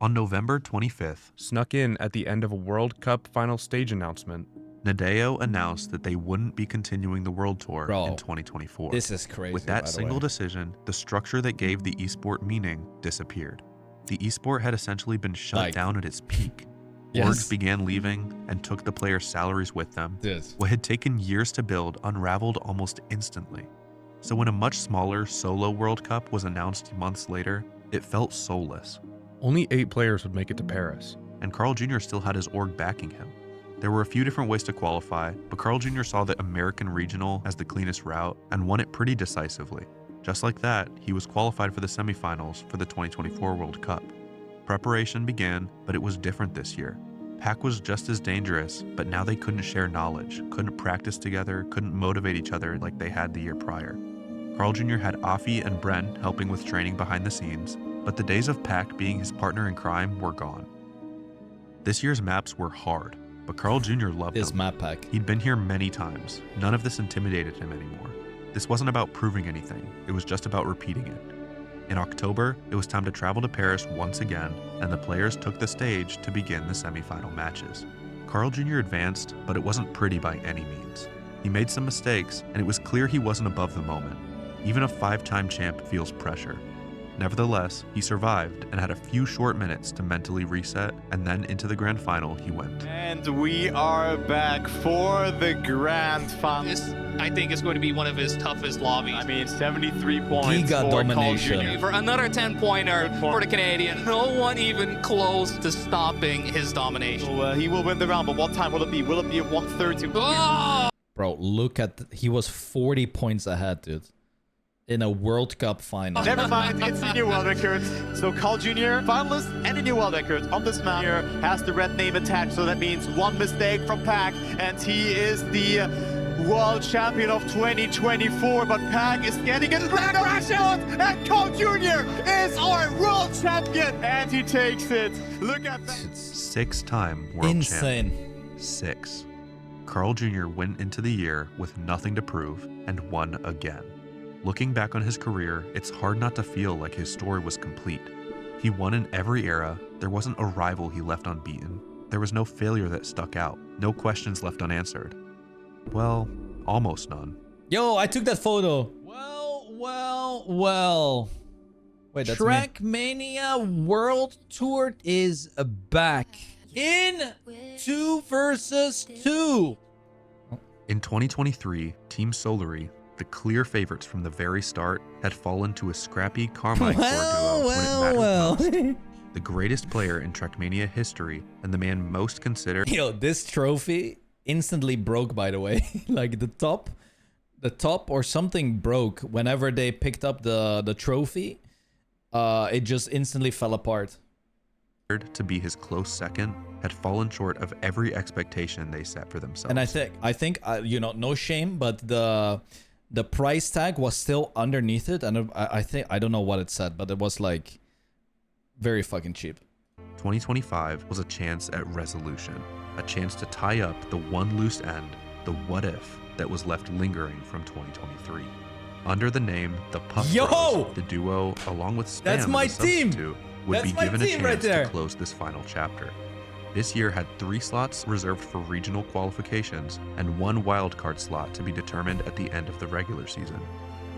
On November 25th, snuck in at the end of a World Cup final stage announcement, Nadeo announced that they wouldn't be continuing the World Tour in 2024. This is crazy. With that single decision, the structure that gave the esport meaning disappeared. The esport had essentially been shut down at its peak. Orgs began leaving and took the players' salaries with them. What had taken years to build unraveled almost instantly. So when a much smaller solo World Cup was announced months later, it felt soulless. Only 8 players would make it to Paris. And Carl Jr. still had his org backing him. There were a few different ways to qualify, but Carl Jr. saw the American Regional as the cleanest route and won it pretty decisively. Just like that, he was qualified for the semifinals for the 2024 World Cup. Preparation began, but it was different this year. Pac was just as dangerous, but now they couldn't share knowledge, couldn't practice together, couldn't motivate each other like they had the year prior. Carl Jr. had Afi and Bren helping with training behind the scenes, but the days of Pac being his partner in crime were gone. This year's maps were hard, but Carl Jr. loved his them. map pack. He'd been here many times. None of this intimidated him anymore. This wasn't about proving anything. It was just about repeating it. In October, it was time to travel to Paris once again, and the players took the stage to begin the semifinal matches. Carl Jr. advanced, but it wasn't pretty by any means. He made some mistakes, and it was clear he wasn't above the moment. Even a 5-time champ feels pressure. Nevertheless, he survived and had a few short minutes to mentally reset, and then into the grand final he went. And we are back for the grand final. This, I think, is going to be one of his toughest lobbies. I mean, 73 points Giga for domination. Carl Jr. For another 10-pointer for the Canadian. No one even close to stopping his domination. So, he will win the round, but what time will it be? Will it be at 1:30? Oh! Bro, look at... he was 40 points ahead, dude. In a World Cup final. Never mind, it's a new world record. So Carl Jr., finalist and a new world record on this map here, has the red name attached, so that means one mistake from Pac, and he is the world champion of 2024, but Pac is getting a crash out, and Carl Jr. is our world champion, and he takes it. Look at that. 6-time world champion. 6. Carl Jr. went into the year with nothing to prove and won again. Looking back on his career, it's hard not to feel like his story was complete. He won in every era, there wasn't a rival he left unbeaten, there was no failure that stuck out, no questions left unanswered. Well, almost none. Yo, I took that photo. Well. Wait, that's Trackmania World Tour is back. In 2 versus 2. In 2023, Team Solary, the clear favorites from the very start, had fallen to a scrappy Carmine core duo when it mattered most. The greatest player in Trackmania history and the man most considered. Yo, this trophy instantly broke, by the way. Like the top or something broke whenever they picked up the trophy. It just instantly fell apart. To be his close second, had fallen short of every expectation they set for themselves. And I think you know, no shame, but the price tag was still underneath it, and I don't know what it said, but it was like very fucking cheap. 2025 was a chance at resolution, a chance to tie up the one loose end, the what if that was left lingering from 2023. Under the name the Puff Bros, the duo, along with Spam, that's my team, would be given a chance to close this final chapter. This year had 3 slots reserved for regional qualifications and 1 wildcard slot to be determined at the end of the regular season.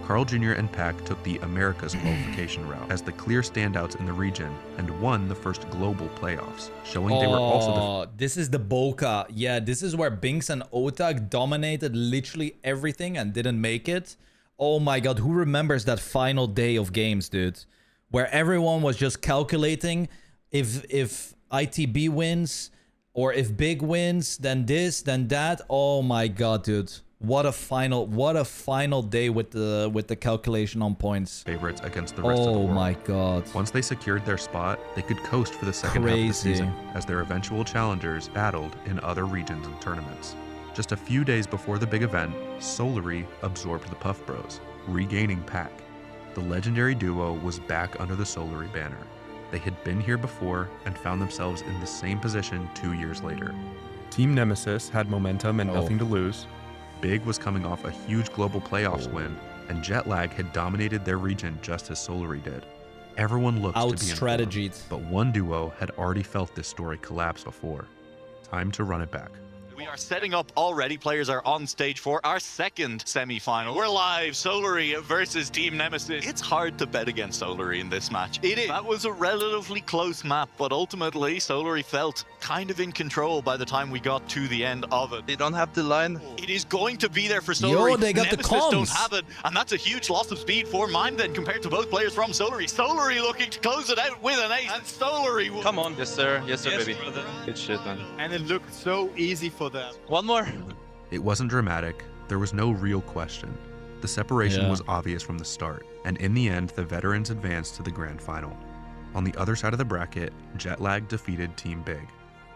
Carl Jr. and Pac took the Americas qualification route as the clear standouts in the region and won the first global playoffs, showing they were also this is the Boca. Yeah, this is where Binks and Otak dominated literally everything and didn't make it. Oh my god, who remembers that final day of games, dude? Where everyone was just calculating if ITB wins or if Big wins, then this, then that. Oh my god, dude. What a final day with the calculation on points. Favorites against the rest of the world. Oh my god. Once they secured their spot, they could coast for the second half of the season as their eventual challengers battled in other regions and tournaments. Just a few days before the big event, Solary absorbed the Puff Bros, regaining Pac. The legendary duo was back under the Solary banner. They had been here before and found themselves in the same position 2 years later. Team Nemesis had momentum and nothing to lose. Big was coming off a huge global playoffs win, and Jetlag had dominated their region just as Solary did. Everyone looked to be out-strategied, but one duo had already felt this story collapse before. Time to run it back. We are setting up already. Players are on stage for our second semi-final. We're live. Solary versus Team Nemesis. It's hard to bet against Solary in this match. It is. That was a relatively close map, but ultimately Solary felt kind of in control by the time we got to the end of it. They don't have the line. It is going to be there for Solary. Yo, they got Nemesis the comms. don't have it, and that's a huge loss of speed for Mime then compared to both players from Solary. Solary looking to close it out with an ace, and Solary will... Come on. Yes, sir. Yes, sir, baby. Brother. Good shit, man. And it looked so easy for them. One more. It wasn't dramatic. There was no real question. The separation was obvious from the start, and in the end, the veterans advanced to the grand final. On the other side of the bracket, Jetlag defeated Team Big.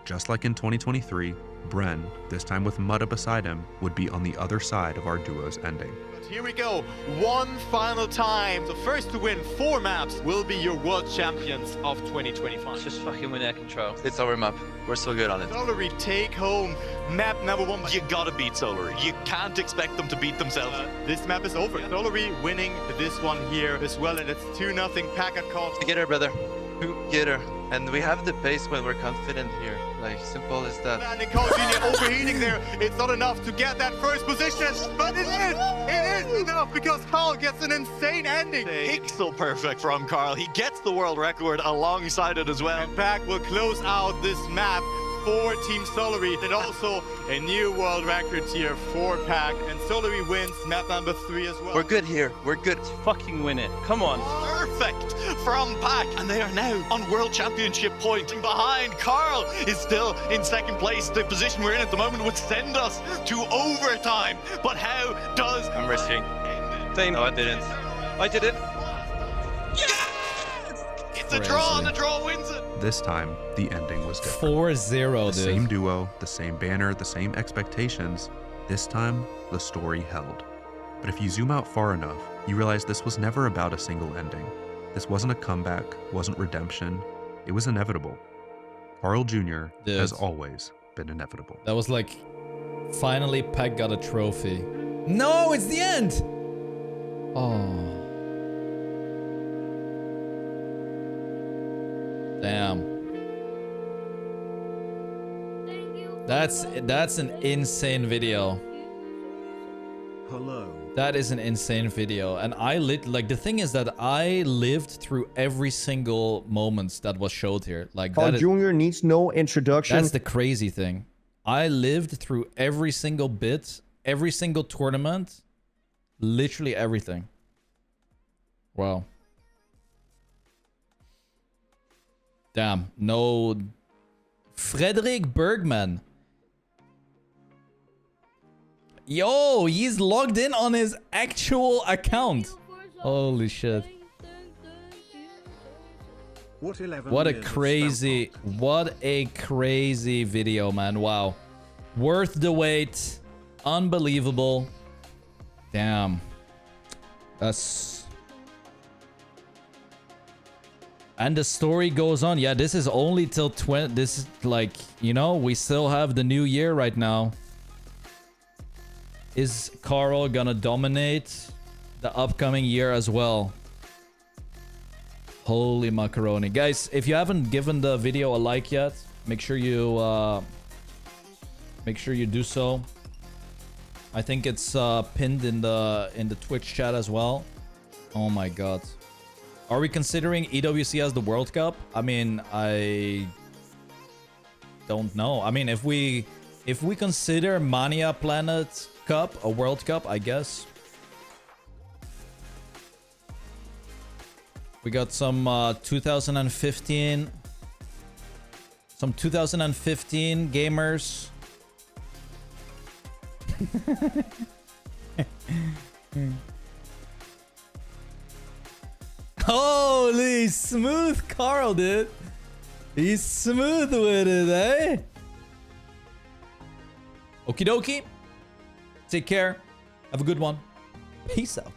Just like in 2023, Bren, this time with Mutta beside him, would be on the other side of our duo's ending. Here we go, one final time. The first to win 4 maps will be your world champions of 2025. Just fucking win air control. It's our map. We're so good on it. Solary take home map number 1. You gotta beat Solary. You can't expect them to beat themselves. This map is over. Solary winning this one here as well, and it's 2-0 Pac and Carl. Together, brother. Together. And we have the pace when we're confident here. Like, simple as that. And Carl Jr. overheating there. It's not enough to get that first position, but it is. It is enough because Carl gets an insane ending. Pixel perfect from Carl. He gets the world record alongside it as well. And Pac will close out this map for Team Solary, and also a new world record here for Pac, and Solary wins map number 3 as well. We're good here. We're good. Let's fucking win it. Come on. Perfect from Pac, and they are now on world championship point. Behind, Carl is still in second place. The position we're in at the moment would send us to overtime, but how does... I'm risking. No, I didn't. I did it. Yes! It's a draw, and the draw wins it. This time, the ending was different. 4-0, The same duo, the same banner, the same expectations. This time, the story held. But if you zoom out far enough, you realize this was never about a single ending. This wasn't a comeback, wasn't redemption. It was inevitable. Carl Jr. has always been inevitable. That was like, finally Pac got a trophy. No, it's the end! Oh. Damn. That's an insane video. Hello. That is an insane video. And the thing is that I lived through every single moments that was showed here. Like Carl Jr. needs no introduction. That's the crazy thing. I lived through every single bit, every single tournament, literally everything. Wow. Damn, no. Frederick Bergman. Yo, he's logged in on his actual account. Holy shit. What a crazy video, man. Wow. Worth the wait. Unbelievable. Damn. That's... And the story goes on. Yeah, this is only till 20. This is like, you know, we still have the new year right now. Is Carl gonna dominate the upcoming year as well? Holy macaroni. Guys, if you haven't given the video a like yet, make sure you do so. I think it's pinned in the Twitch chat as well. Oh my god. Are we considering EWC as the World Cup? I mean, I don't know. I mean, if we consider Mania Planet Cup a World Cup, I guess. We got some 2015 gamers. Holy smooth Carl, dude. He's smooth with it, eh? Okie dokie. Take care. Have a good one. Peace out.